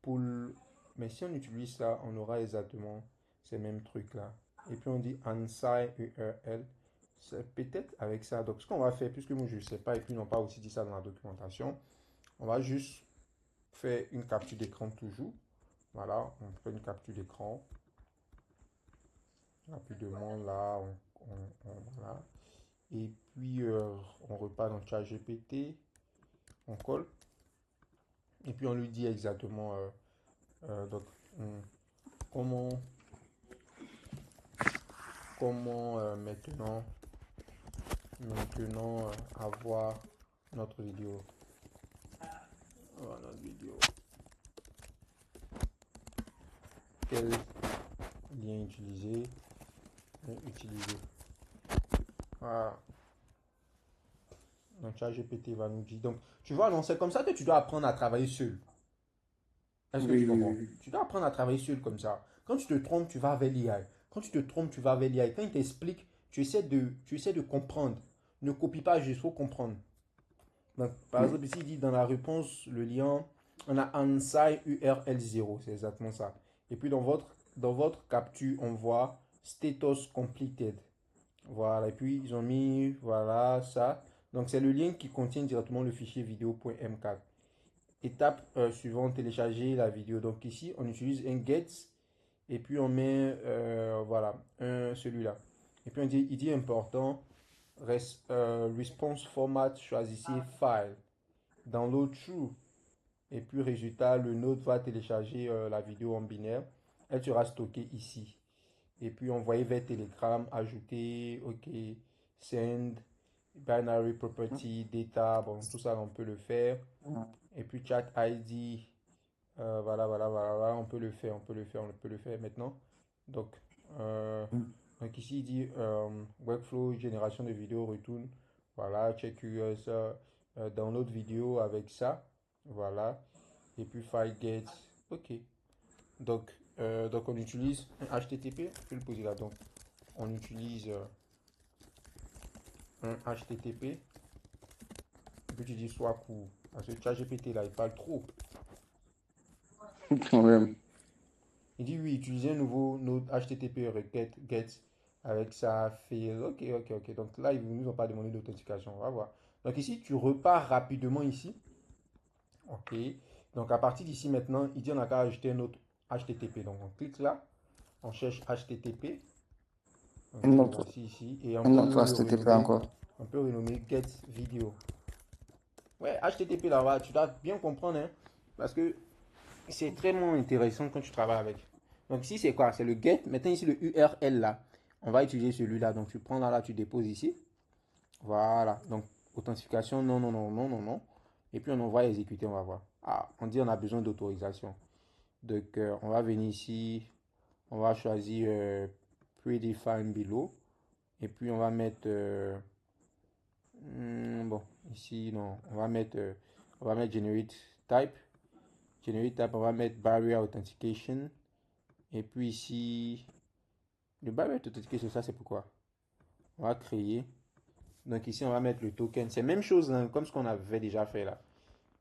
pull. Mais si on utilise ça, on aura exactement ces mêmes trucs-là. Et puis on dit unsigned URL. C'est peut-être avec ça. Donc ce qu'on va faire, puisque moi je ne sais pas, et puis ils n'ont pas aussi dit ça dans la documentation, on va juste faire une capture d'écran toujours. Voilà, on fait une capture d'écran rapidement là, voilà. Et puis on repart dans ChatGPT, on colle, et puis on lui dit exactement donc, hum, comment, comment maintenant avoir notre vidéo. Voilà, notre vidéo. Quel lien utiliser? Utiliser. Voilà. Donc ChatGPT va nous dire. Donc, tu vois, non, c'est comme ça que tu dois apprendre à travailler seul. Est-ce que Oui, tu oui, comprends? oui. Tu dois apprendre à travailler seul comme ça. Quand tu te trompes, tu vas vers l'IA. Quand tu te trompes, tu vas vers l'IA. Quand il t'explique, tu essaies de comprendre. Ne copie pas juste, il faut comprendre. Donc, par Oui. exemple, ici, il dit dans la réponse, le lien, on a Ansai URL0, c'est exactement ça. Et puis dans votre capture, on voit status completed. Voilà, et puis ils ont mis, voilà, ça. Donc, c'est le lien qui contient directement le fichier vidéo.m4. Étape suivante, télécharger la vidéo. Donc, ici, on utilise un get et puis on met, voilà, celui-là. Et puis, il dit important, response format, choisissez file. Download true. Et puis, résultat, le node va télécharger la vidéo en binaire. Elle sera stockée ici. Et puis, envoyer vers Telegram, ajouter, OK, send, binary property, data, bon, tout ça, on peut le faire. Et puis, chat ID, voilà, on peut le faire, on peut le faire maintenant. Donc, euh, donc ici, il dit workflow, génération de vidéos, retourne. Voilà, check US, download vidéo avec ça. Voilà. Et puis file get. OK. Donc on utilise un HTTP. Je vais le poser là. Donc, on utilise un HTTP. Et puis tu dis soit court. Parce que ChatGPT là, il parle trop. Quand même. Il dit oui, utiliser un nouveau node HTTP requête get avec ça field. Ok. Donc là, ils ne nous ont pas demandé d'authentification. On va voir. Donc ici, tu repars rapidement ici. Ok. Donc à partir d'ici maintenant, il dit on a qu'à ajouter un autre HTTP. Donc on clique là. On cherche HTTP. Ok, Un autre, voici ici. Et un autre HTTP encore. on peut renommer get video. Ouais, HTTP là, tu dois bien comprendre, hein, parce que c'est très intéressant quand tu travailles avec. Donc ici, c'est quoi? C'est le get. Maintenant, ici, le URL là. On va utiliser celui-là. Donc, tu prends là, tu déposes ici. Voilà. Donc, authentification, non, non, non, non, non, non. Et puis, on envoie exécuter, on va voir. Ah, on dit on a besoin d'autorisation. Donc, on va venir ici. On va choisir Predefine below. Et puis, on va mettre... bon, ici, non. On va mettre Generate Type. Generate Type, on va mettre Barrier Authentication. Et puis ici, le barrier authentication, ça c'est pourquoi. On va créer. Donc ici, on va mettre le token. C'est la même chose hein, comme ce qu'on avait déjà fait là.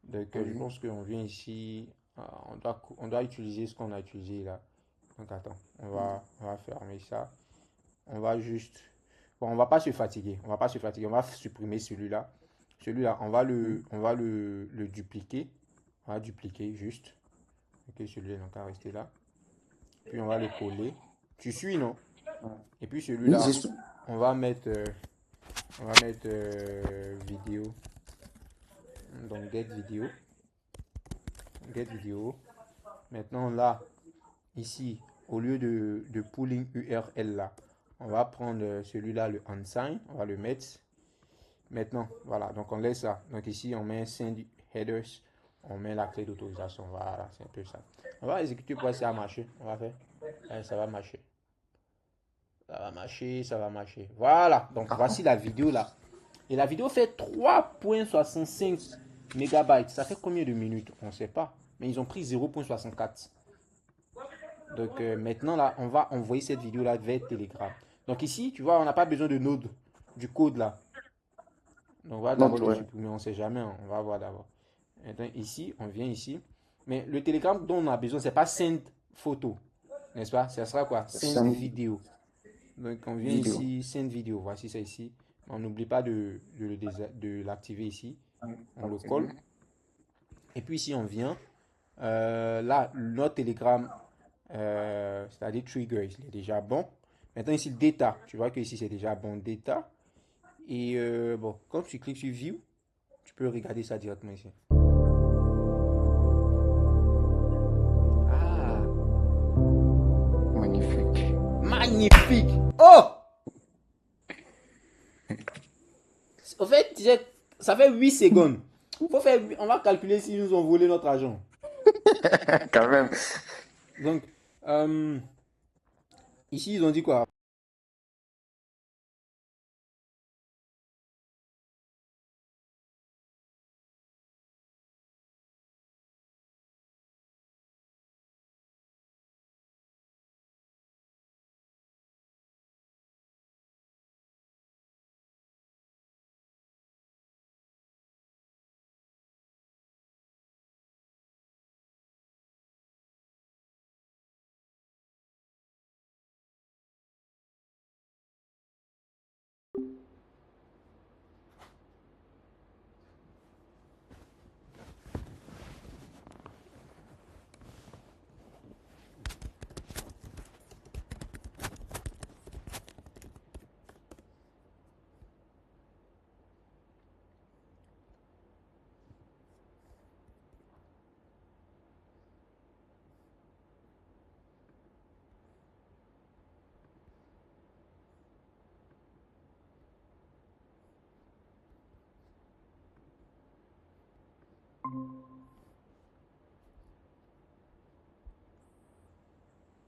Donc je Oui. pense qu'on vient ici. On doit utiliser ce qu'on a utilisé là. Donc attends, on va fermer ça. On va juste. Bon, on va pas se fatiguer. On va pas se fatiguer. On va supprimer celui-là. Celui-là, on va le dupliquer. On va dupliquer juste. Ok, celui-là, donc, on va rester là. Puis on va le coller. Tu suis, non? Et puis Oui, celui-là, je suis. on va mettre, vidéo. Donc get vidéo. Get vidéo. Maintenant là, ici, au lieu de pooling URL là, on va prendre celui-là, le unsigned. On va le mettre. Maintenant, voilà. Donc on laisse ça. Donc ici, on met send headers. On met la clé d'autorisation. Voilà, c'est un peu ça. On va exécuter pour voir si ça va marcher. On va faire. Ouais, ça va marcher. Ça va marcher, ça va marcher. Voilà. Donc voici la vidéo là. Et la vidéo fait 3,65 mégabytes. Ça fait combien de minutes? On ne sait pas. Mais ils ont pris 0,64. Donc maintenant, là, on va envoyer cette vidéo-là vers Telegram. Donc ici, tu vois, on n'a pas besoin de node, du code là. Donc on va d'abord Notre, le ouais. supprimer. On ne sait jamais. Hein. On va voir d'abord. Maintenant, ici, on vient ici. Mais le Telegram dont on a besoin, c'est pas send photo. N'est-ce pas? Ça sera quoi? C'est Send une vidéo. Donc on vient vidéo. ici, send vidéo. Voici ça ici. On n'oublie pas de l'activer ici. On le colle. Et puis ici, on vient. Là, notre Telegram, c'est-à-dire Trigger, il est déjà bon. Maintenant, ici, le data. Tu vois que ici, c'est déjà bon data. Et bon, quand tu cliques sur View, tu peux regarder ça directement ici. Ah, Magnifique. magnifique! Oh! En fait, tu sais, ça fait 8 secondes. On va calculer si nous ont volé notre argent. Quand même. Donc, euh, ici, ils ont dit quoi?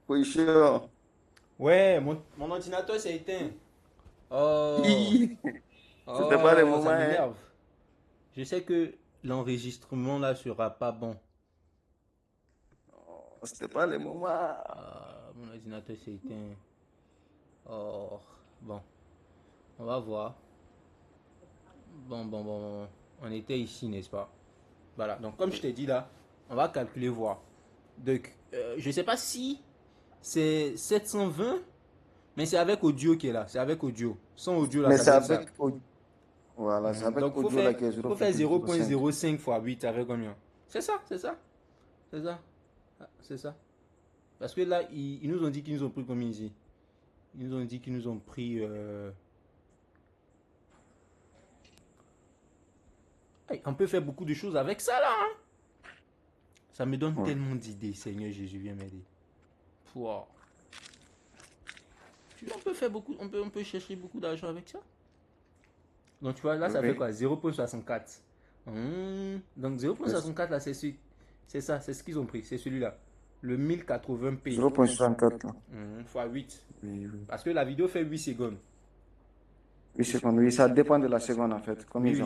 Oui, sûr. Ouais, mon ordinateur s'est éteint. Oh, C'était pas le oh, moment, ça hein. m'énerve. Je sais que l'enregistrement là sera pas bon. C'était pas le moment. Ah, mon ordinateur s'est éteint. Oh, bon, on va voir. Bon. On était ici, n'est-ce pas? Voilà, donc comme je t'ai dit là, on va calculer, voir. Donc, je sais pas si c'est 720, mais c'est avec audio qui est là. C'est avec audio. Sans audio là, Mais ça c'est donne ça. avec, voilà, c'est avec Donc, audio là qui est faut faire 0,05. 0,05 fois 8, ça fait combien? C'est ça, c'est ça. C'est ça. Ah, c'est ça. Parce que là, ils nous ont dit qu'ils nous ont pris combien ici? Ils nous ont dit qu'ils nous ont pris... On peut faire beaucoup de choses avec ça là. Hein? Ça me donne tellement d'idées. Seigneur Jésus, viens m'aider. Wow. On peut faire beaucoup, on peut chercher beaucoup d'argent avec ça. Donc tu vois, là ça fait quoi? 0,64. Donc 0,64 là, c'est ça, c'est ce qu'ils ont pris, c'est celui-là. Le 1080p. 0,64 là. Fois 8. Oui. Parce que la vidéo fait 8 secondes. 8 secondes, oui, ça dépend de la seconde en fait. Comme Oui.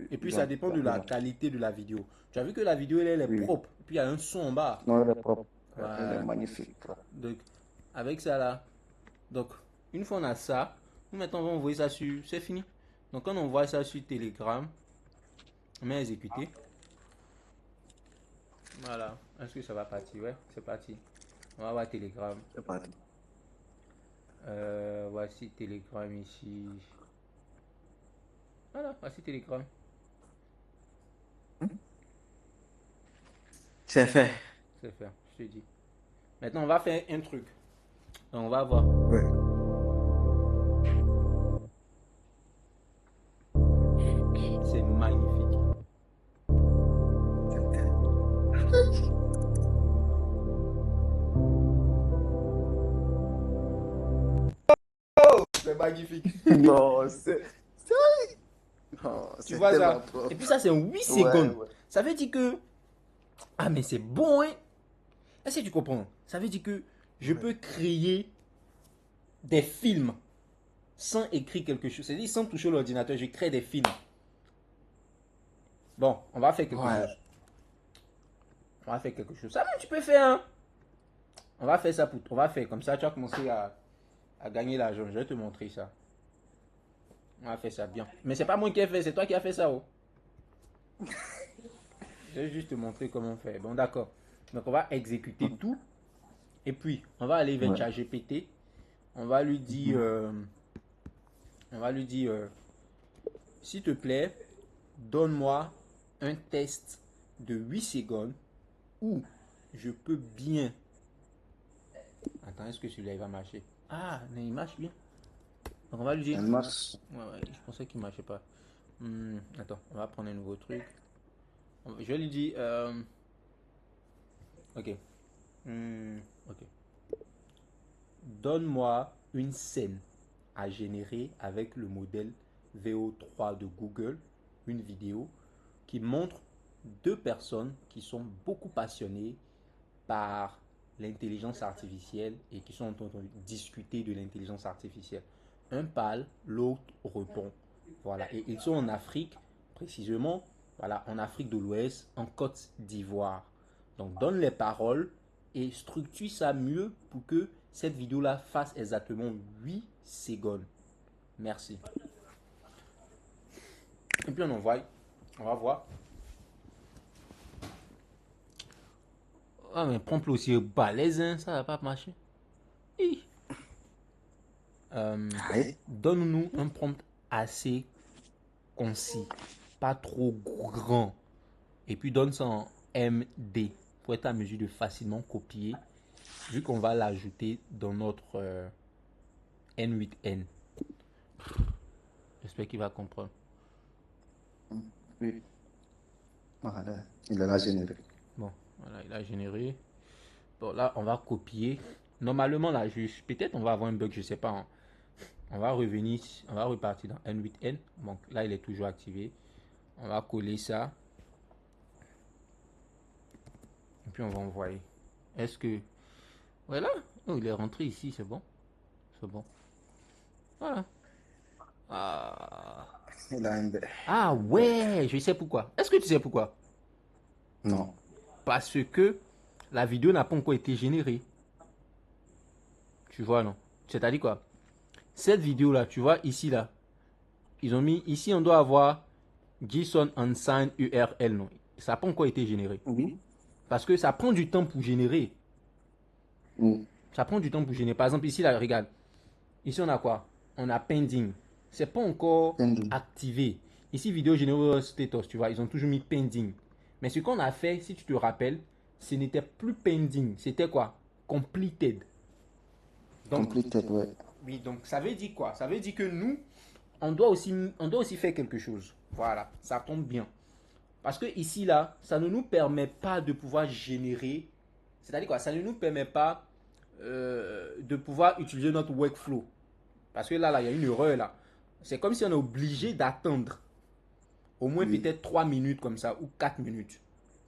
Et puis ça dépend de la ils ont- qualité de la vidéo. Tu as vu que la vidéo elle est Oui. propre. Puis il y a un son en bas. Non, elle est propre. Elle Voilà. est magnifique. Donc avec ça là. Donc une fois on a ça, nous maintenant on va envoyer ça sur. C'est fini. Donc quand on envoie ça sur Telegram, on met exécuter. Voilà. Est-ce que ça va partir? Ouais, c'est parti. On va voir Telegram. C'est parti. Voici Telegram ici. Voilà, voici Telegram. C'est fait. C'est fait, je te dis. Maintenant, on va faire un truc. Donc, on va voir. Oui. C'est magnifique. C'est magnifique. Non, c'est. Non, Tu vois ça? tellement trop. Et puis ça, c'est en 8 secondes. Ça veut dire que... Ah, mais c'est bon, hein? Est-ce que tu comprends? Ça veut dire que je peux créer des films sans écrire quelque chose. C'est-à-dire sans toucher l'ordinateur, je crée des films. Bon, on va faire quelque chose. On va faire quelque chose. Ça, même, tu peux faire, hein? On va faire ça pour... On va faire comme ça, tu vas commencer à gagner l'argent. Je vais te montrer ça. On va faire ça bien. Mais c'est pas moi qui ai fait, c'est toi qui as fait ça, oh. Je vais juste te montrer comment faire. Bon, d'accord. Donc, on va exécuter tout. Et puis, on va aller vers ChatGPT. On va lui dire... s'il te plaît, donne-moi un test de 8 secondes où je peux bien... Attends, est-ce que celui-là, il va marcher? Ah, mais il marche bien. Donc, on va lui dire... Elle marche. Ouais, je pensais qu'il ne marchait pas. Attends, on va prendre un nouveau truc. Je vais lui dire... Ok. Ok. Donne-moi une scène à générer avec le modèle VO3 de Google, une vidéo qui montre deux personnes qui sont beaucoup passionnées par l'intelligence artificielle et qui sont en train de discuter de l'intelligence artificielle. Un parle, l'autre répond. Voilà. Et ils sont en Afrique, précisément, voilà, en Afrique de l'Ouest, en Côte d'Ivoire. Donc, donne les paroles et structure ça mieux pour que cette vidéo-là fasse exactement 8 secondes. Merci. Et puis, on envoie. On va voir. Ah, mais prompt aussi balèze, hein, ça va pas marcher. Donne-nous un prompt assez concis, pas trop grand. Et puis donne ça en MD pour être à mesure de facilement copier, vu qu'on va l'ajouter dans notre N8N. J'espère qu'il va comprendre. Oui. Voilà, il l'a généré. Bon, voilà, il a généré. Bon, là, on va copier. Normalement, là, peut-être on va avoir un bug, je sais pas. Hein. On va revenir, on va repartir dans N8N. Donc là, il est toujours activé. On va coller ça. Et puis on va envoyer. Est-ce que... Voilà. Oh, il est rentré ici, c'est bon. C'est bon. Voilà. Il a un... Ah ouais, je sais pourquoi. Est-ce que tu sais pourquoi? Non. Parce que la vidéo n'a pas encore été générée. Tu vois, non? C'est-à-dire quoi? Cette vidéo-là, tu vois, ici, là. Ils ont mis... Ici, on doit avoir JSON Unsigned URL, non? Ça n'a pas encore été généré. Oui. Parce que ça prend du temps pour générer. Oui. Ça prend du temps pour générer. Par exemple, ici, là, regarde. Ici, on a quoi? On a pending. C'est pas encore activé. Ici, vidéo générée status, tu vois, ils ont toujours mis pending. Mais ce qu'on a fait, si tu te rappelles, ce n'était plus pending. C'était quoi? completed. Donc, Completed, ouais. oui, donc ça veut dire quoi? Ça veut dire que nous, on doit aussi faire quelque chose. Voilà, ça tombe bien. Parce que ici, là, ça ne nous permet pas de pouvoir générer, c'est-à-dire quoi? Ça ne nous permet pas de pouvoir utiliser notre workflow. Parce que là, il y a une erreur là. C'est comme si on est obligé d'attendre au moins Oui. peut-être 3 minutes comme ça ou 4 minutes.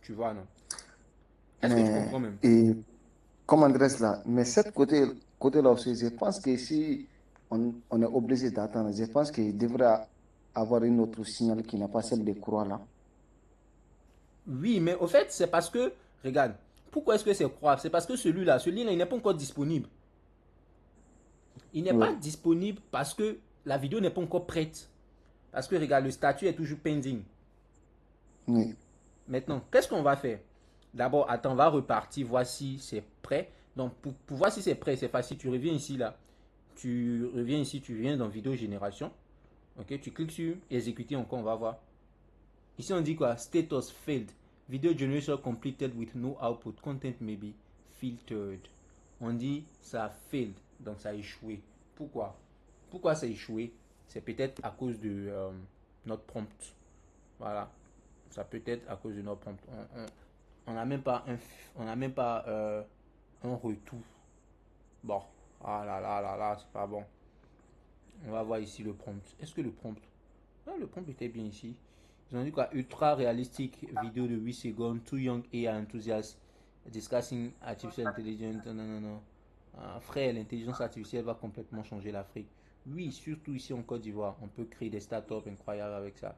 Tu vois, non? Est-ce que tu Mais, comprends même? et comme Andrés là, mais cette côté-là aussi, je pense que si on est obligé d'attendre, je pense qu'il devrait avoir une autre signal qui n'a pas celle des croix là. Oui, mais au fait, c'est parce que, regarde, pourquoi est-ce que c'est croire? C'est parce que celui-là, il n'est pas encore disponible. Il n'est pas Oui, disponible parce que la vidéo n'est pas encore prête. Parce que, regarde, le statut est toujours pending. oui, Maintenant, qu'est-ce qu'on va faire? D'abord, attends, on va repartir, voir si c'est prêt. Donc, pour voir si c'est prêt, c'est facile. Tu reviens ici, là. Tu reviens ici, tu viens dans vidéo génération. Ok, tu cliques sur exécuter encore, on va voir. Ici, on dit quoi? Status failed. Video generation completed with no output. Content may be filtered. On dit ça a failed, donc ça a échoué. Pourquoi? Pourquoi ça a échoué? C'est peut-être à cause de notre prompt. Voilà. Ça peut être à cause de notre prompt. On n'a même pas un retour. Bon. Ah là là là là, c'est pas bon. On va voir ici le prompt. Est-ce que le prompt... Ah, le prompt était bien ici. Ils ont dit quoi? Ultra réalistique vidéo de 8 secondes. Too young AI enthusiast discussing artificial intelligence. Non, non, non. Frère, l'intelligence artificielle va complètement changer l'Afrique. Oui, surtout ici en Côte d'Ivoire. On peut créer des startups incroyables avec ça.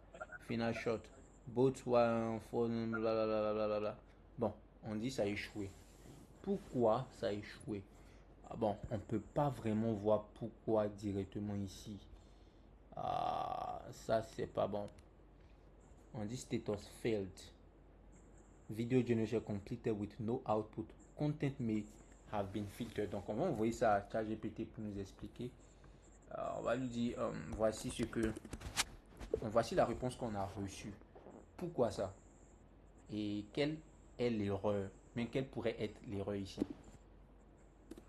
Final shot. Both one, phone, blablabla. Bon, on dit ça a échoué. Pourquoi ça a échoué? Ah bon, on ne peut pas vraiment voir pourquoi directement ici. Ah, ça c'est pas bon. On dit status failed. Video generation completed with no output. Content may have been filtered. Donc on va envoyer ça à ChatGPT pour nous expliquer. On va lui dire voici la réponse qu'on a reçue. Pourquoi ça? Et quelle est l'erreur? Mais quelle pourrait être l'erreur ici?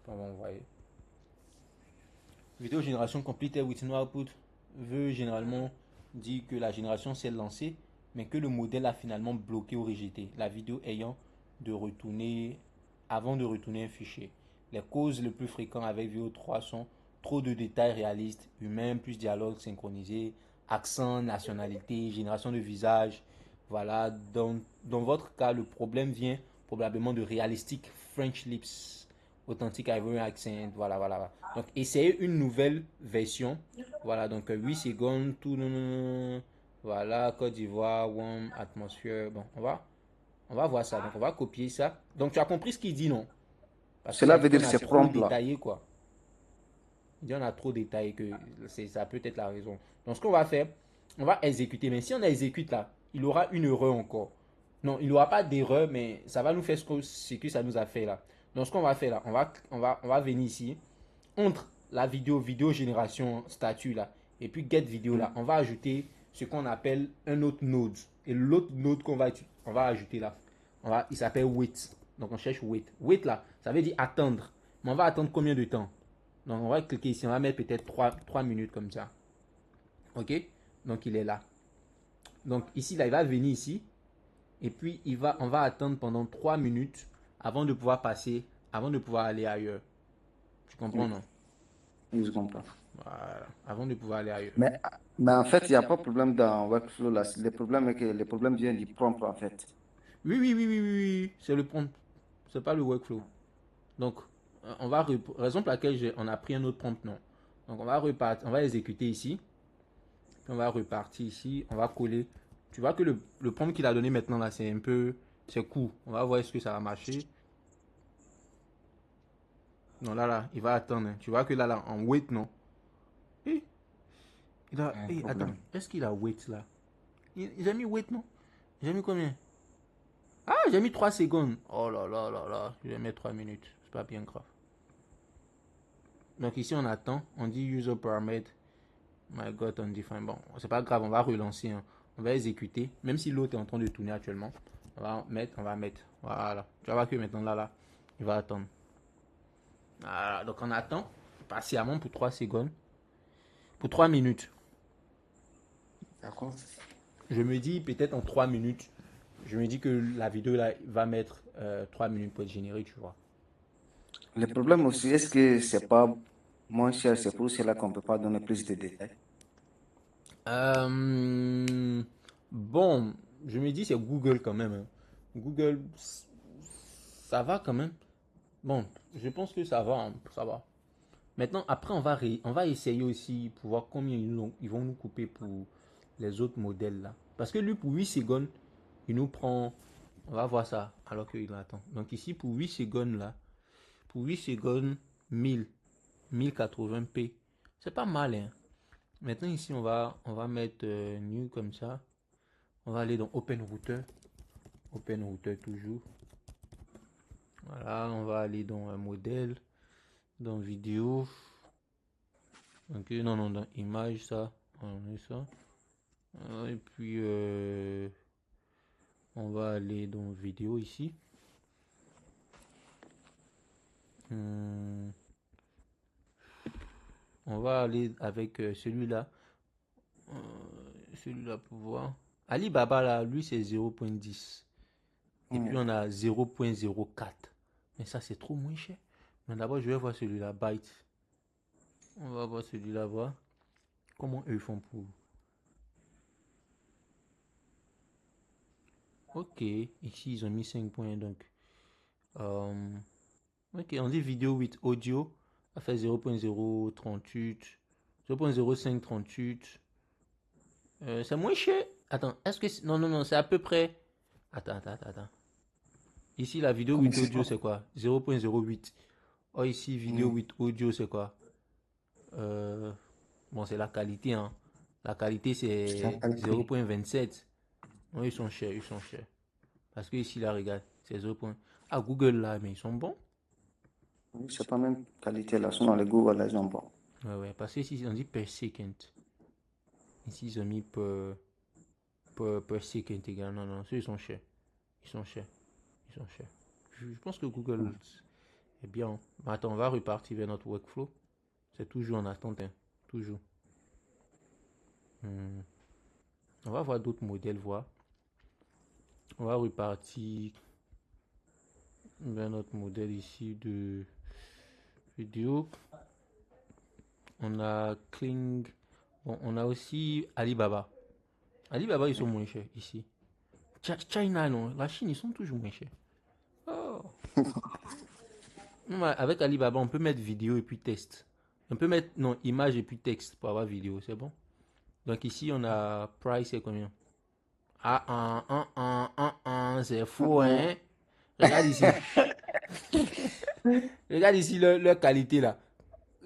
On va envoyer. Vidéo génération completed with no output veut généralement dire que la génération s'est lancée, mais que le modèle a finalement bloqué ou rejeté la vidéo ayant de retourner avant de retourner un fichier. Les causes les plus fréquentes avec VO3 sont trop de détails réalistes, humains, plus dialogue synchronisé, accent, nationalité, génération de visage. Voilà, dans votre cas, le problème vient probablement de réalistique French lips, authentique Ivorian accent, voilà, voilà, voilà. Donc, essayez une nouvelle version. Voilà, donc 8 secondes, tout, non, non, non. Voilà, Côte d'Ivoire, warm, atmosphère. Bon, on va voir ça. Donc, on va copier ça. Donc, tu as compris ce qu'il dit, non? Parce qu'il cela a dit veut dire qu'on que a c'est trop prompt là. détaillé, quoi. Il dit on a trop détaillé que ça peut être la raison. Donc, ce qu'on va faire, on va exécuter. Mais si on exécute là, il aura une erreur encore. Non, il n'aura pas d'erreur, mais ça va nous faire ce que ça nous a fait là. Donc, ce qu'on va faire là, on va venir ici. Entre la vidéo génération statut là, et puis get vidéo là, on va ajouter ce qu'on appelle un autre node. Et l'autre node qu'on va ajouter là, il s'appelle wait. Donc on cherche wait. Wait là, ça veut dire attendre. Mais on va attendre combien de temps? Donc on va cliquer ici, on va mettre peut-être 3 minutes comme ça. Ok? Donc il est là. Donc ici là, il va venir ici. Et puis on va attendre pendant 3 minutes avant de pouvoir passer, avant de pouvoir aller ailleurs. Tu comprends, Oui, non? oui, je comprends. Voilà. Avant de pouvoir aller ailleurs. Mais, mais en fait, il n'y a pas de problème dans Workflow là. Le problème est que le problème vient du prompt en fait. Oui, oui, oui, oui, oui, oui. C'est le prompt. C'est pas le workflow. Donc, raison pour laquelle on a pris un autre prompt, non. Donc, on va repartir, on va exécuter ici. Puis on va repartir ici. On va coller. Tu vois que le prompt qu'il a donné maintenant, là, c'est court. On va voir est-ce que ça va marcher. Non, là, il va attendre, hein. Tu vois que là, en wait, non. Eh, Un attends. problème. Est-ce qu'il a wait, là? Il a mis wait, non? J'ai mis combien? Ah, j'ai mis 3 secondes. Oh là là là là. Je vais mettre 3 minutes. C'est pas bien grave. Donc ici, on attend. On dit user parameter. My God, undefined. Bon, c'est pas grave. On va relancer, hein. On va exécuter. Même si l'autre est en train de tourner actuellement. On va mettre. Voilà. Tu vas voir que maintenant, là, il va attendre. Voilà, donc on attend patiemment pour 3 secondes. Pour 3 minutes. D'accord. Je me dis peut-être en 3 minutes. Je me dis que la vidéo là va mettre 3 minutes pour être générée, tu vois. Le problème aussi, est-ce que c'est pas moins cher, c'est pour cela qu'on ne peut pas donner plus de détails? Bon, je me dis c'est Google quand même, hein. Google, ça va quand même. Bon, je pense que ça va, hein, ça va. Maintenant, après, on va essayer aussi pour voir combien ils vont nous couper pour les autres modèles là. Parce que lui, pour 8 secondes, il nous prend. On va voir ça alors qu'il attend. Donc ici, pour 8 secondes là, pour 8 secondes, 1080p. C'est pas mal, hein. Maintenant, ici, on va mettre New comme ça. On va aller dans Open Router. Open Router toujours. Voilà, on va aller dans un modèle, dans vidéo. Ok, non, non, dans image, ça. On est ça. Et puis, on va aller dans vidéo ici. On va aller avec celui-là. Celui-là pour voir. Alibaba, là, lui, c'est 0.10. Et puis, on a 0.04. Mais ça, c'est trop moins cher. Mais d'abord, je vais voir celui-là, Byte. On va voir celui-là, voir comment eux font pour. Ok, ici, ils ont mis 5 points, donc. Ok, on dit vidéo with audio. Ça fait 0.038. 0.0538. C'est moins cher. Attends, est-ce que. Non, non, non, c'est à peu près. Attends. Ici, la vidéo Comment with c'est audio, ça? c'est quoi? 0.08. Oh, ici, vidéo Hmm. with audio, c'est quoi? Euh, Bon, c'est la qualité, hein. La qualité, C'est la c'est qualité. 0.27. Oui, ils sont chers, ils sont chers. Parce que ici, là, regarde, c'est 0. Ah, Google, là, mais ils sont bons. Oui, c'est pas même qualité là. Sinon, les Google, là, ils ont bon. Ouais, ouais, parce que ici, on dit per second. Ici, ils ont mis per second également. Non, non, ceux, ils sont chers. Ils sont chers. Ils sont chers. Je pense que Hmm. Google est bien. Attends, on va repartir vers notre workflow. C'est toujours en attente, hein. Toujours. Hmm. On va voir d'autres modèles, voir. On va repartir vers notre modèle ici de vidéo. On a Kling. Bon, on a aussi Alibaba. Alibaba, ils sont moins chers ici. China, non. La Chine, ils sont toujours moins chers. Oh. Avec Alibaba, on peut mettre vidéo et puis texte. On peut mettre, non, image et puis texte pour avoir vidéo, c'est bon. Donc ici, on a price, c'est combien? Ah, c'est fou, hein? Regarde ici. Regarde ici leur qualité là.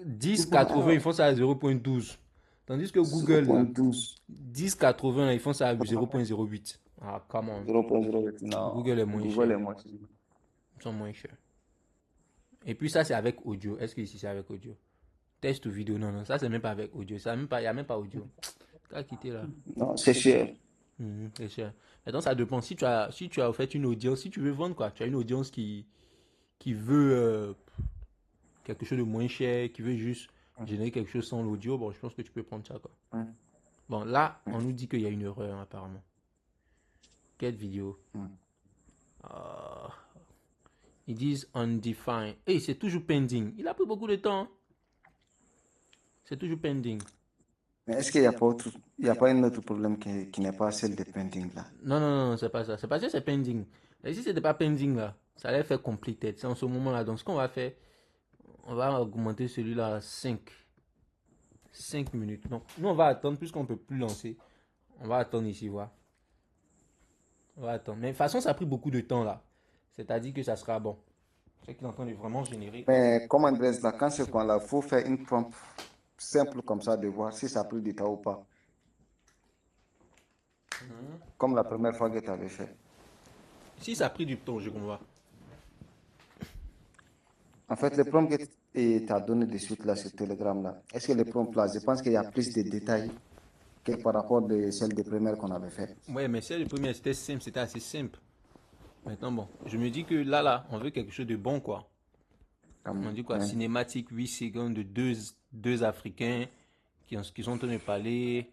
10,80, ils font ça à 0.12. Tandis que Google là, 0.12. 10,80, ils font ça à 0.08. Ah, come on. 0.08. Non, Google est moins Google cher. est moins. Ils sont moins chers. Et puis ça, c'est avec audio. Est-ce que ici, c'est avec audio? Test ou vidéo? Non, non, ça, c'est même pas avec audio. Ça, même pas, il n'y a même pas audio. Qu'à quitter là. Non, c'est cher. C'est cher. Maintenant, ça dépend. Si tu as fait une audience, si tu veux vendre quoi, tu as une audience qui veut quelque chose de moins cher, qui veut juste générer quelque chose sans l'audio, bon, je pense que tu peux prendre ça quoi. Hmm. Bon, là, on nous dit qu'il y a une erreur hein, apparemment. Quelle vidéo? Hmm. Euh, Ils disent undefined. Et c'est toujours pending. Il a pris beaucoup de temps, hein. C'est toujours pending. Mais est-ce qu'il n'y a pas il y a pas un autre problème qui n'est pas celle de painting là? Non, non, non, c'est pas ça. C'est pas ça, c'est pending. Et si c'était pas pending là, ça allait faire completed. C'est en ce moment-là. Donc, ce qu'on va faire, on va augmenter celui-là à 5 minutes. Donc, nous, on va attendre, puisqu'on ne peut plus lancer. On va attendre ici, voir. On va attendre. Mais de toute façon, ça a pris beaucoup de temps là. C'est-à-dire que ça sera bon. C'est qu'il est en train de vraiment générer. Mais comme Andrés là, quand c'est qu'on là, il faut faire une prompt simple comme ça de voir si ça a pris du temps ou pas. Comme la première fois que tu avais fait. Si ça a pris du temps, je comprends. En fait, les prompts que tu as donné de suite là sur Telegram là, est-ce que les prompts là, je pense qu'il y a plus de détails que par rapport de celles des premières qu'on avait fait. Ouais, mais c'est le premier, c'était simple, c'était assez simple. Maintenant, bon, je me dis que là, on veut quelque chose de bon, quoi. On dit quoi? Ouais. Cinématique 8 secondes de deux Africains qui sont en train de parler.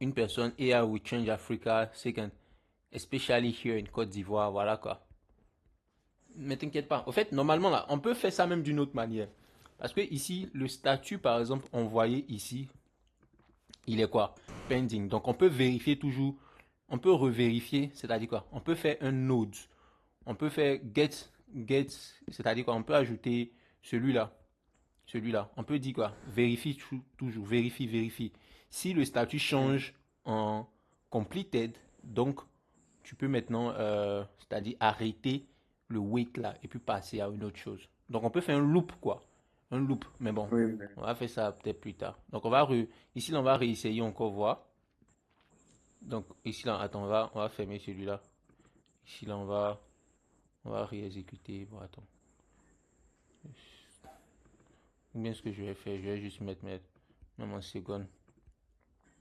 Une personne, AI will change Africa, second, especially here in Côte d'Ivoire, voilà quoi. Mais t'inquiète pas. Au fait, normalement là, on peut faire ça même d'une autre manière. Parce que ici, le statut, par exemple, envoyé ici, il est quoi? Pending. Donc on peut vérifier toujours, on peut revérifier, c'est-à-dire quoi? On peut faire un node. On peut faire get, c'est-à-dire quoi? On peut ajouter celui-là. Celui-là. On peut dire quoi? Vérifie toujours, vérifie. Si le statut change en completed, donc tu peux maintenant, c'est-à-dire arrêter le wait là et puis passer à une autre chose. Donc on peut faire un loop quoi. Un loop. Mais bon, Oui, oui. on va faire ça peut-être plus tard. Donc ici là, on va réessayer encore voir. Donc ici là, attends, on va fermer celui-là. Ici là, on va réexécuter. Bon, attends. Ou bien ce que je vais faire, je vais juste même en seconde.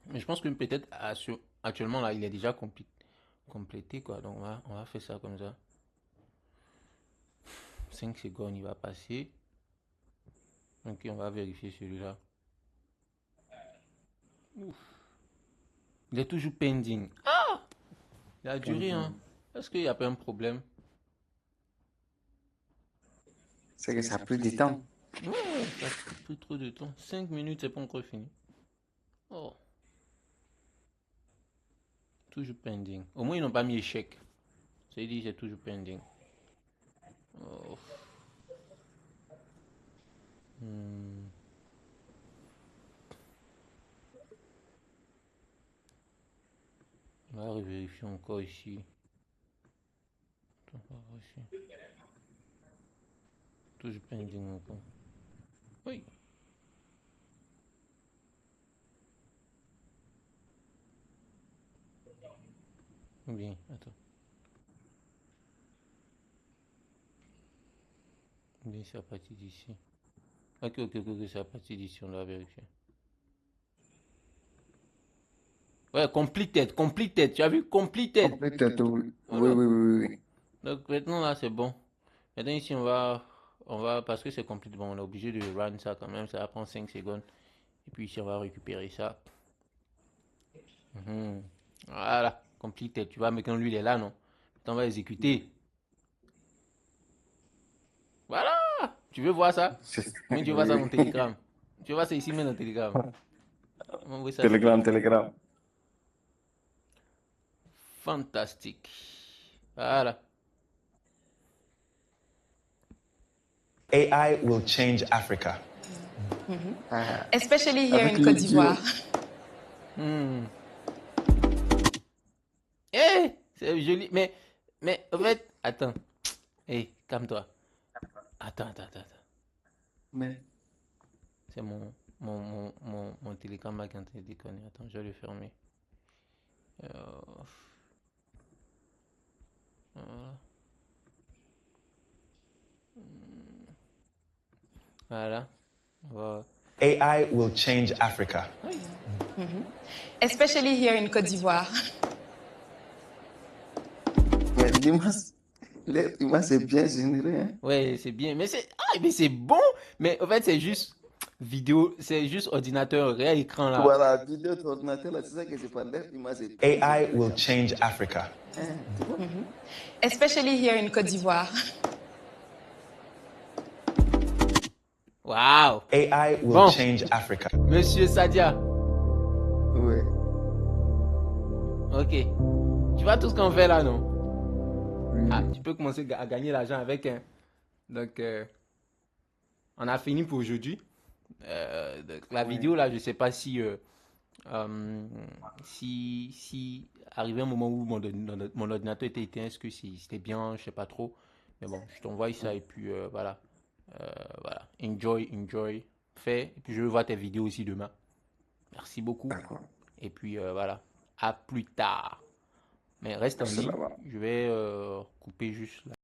Mais je pense que peut-être actuellement là, il est déjà complété quoi. Donc on va faire ça comme ça. 5 secondes, il va passer. Ok, on va vérifier celui-là. Il est toujours pending. Ah! Il a duré, hein. Est-ce qu'il n'y a pas un problème? C'est que ça a pris du temps. Ouais, ça a pris trop de temps. 5 minutes, c'est pas encore fini. Oh, toujours pending. Au moins, ils n'ont pas mis échec. Ça veut dire que c'est toujours pending. Oh. Hmm. On va revérifier encore ici. Attends, on va voir ici. Toujours pending encore. Oui. Bien, attends. Bien, c'est à partir d'ici. Ok, c'est à partir d'ici, on doit vérifier. Ouais, completed. Tu as vu completed. Complète, oui, oui, Voilà. oui, oui, oui. Donc maintenant là, c'est bon. Maintenant ici, parce que c'est compliqué, bon, on est obligé de run ça quand même, ça va prendre 5 secondes. Et puis ici, on va récupérer ça. Mhm. Voilà, completed. Tu vois, maintenant lui, il est là, non? Maintenant, on va exécuter. Voilà! Tu veux voir ça? Mais tu veux voir ça Oui, dans oui. Telegram. Tu veux voir ça ici, mais dans Telegram. On va envoyer ça sur Telegram, Telegram. Telegram. Fantastique. Voilà. AI will change Africa. Ah, Especially here avec in Côte d'Ivoire. Hmm. Eh, c'est joli. Mais, en fait, attends. Eh, calme-toi. Attends. mais C'est mon télégramme là qui est en train de déconner. Attends, je vais le fermer. Euh, voilà. Voilà. Voilà. AI will change Africa. Oui. Especially here in Côte d'Ivoire. l'image c'est bien généré, hein. Ouais, c'est bien. Mais c'est bon. Mais en fait, c'est juste vidéo. C'est juste ordinateur, réel écran là. Voilà, vidéo de ordinateur, là, c'est ça que je parlais. L'image c'est bien AI généré. will change Africa. Hein, tu vois? Especially here in Côte d'Ivoire. Waouh. AI will Bon. change Africa. Monsieur Sadia. Oui. Ok. Tu vois tout ce qu'on fait là, non? Oui. Ah, tu peux commencer à gagner l'argent avec. Hein. Donc, on a fini pour aujourd'hui. Donc, la Oui. vidéo là, je sais pas si arrivé un moment où mon ordinateur était éteint, est-ce que c'était bien, je sais pas trop. Mais bon, je t'envoie ça et puis voilà. Voilà. Enjoy. Fais. Et puis je vais voir tes vidéos aussi demain. Merci beaucoup. D'accord. Et puis voilà. À plus tard. Mais reste en C'est ligne. là-bas. Je vais couper juste là.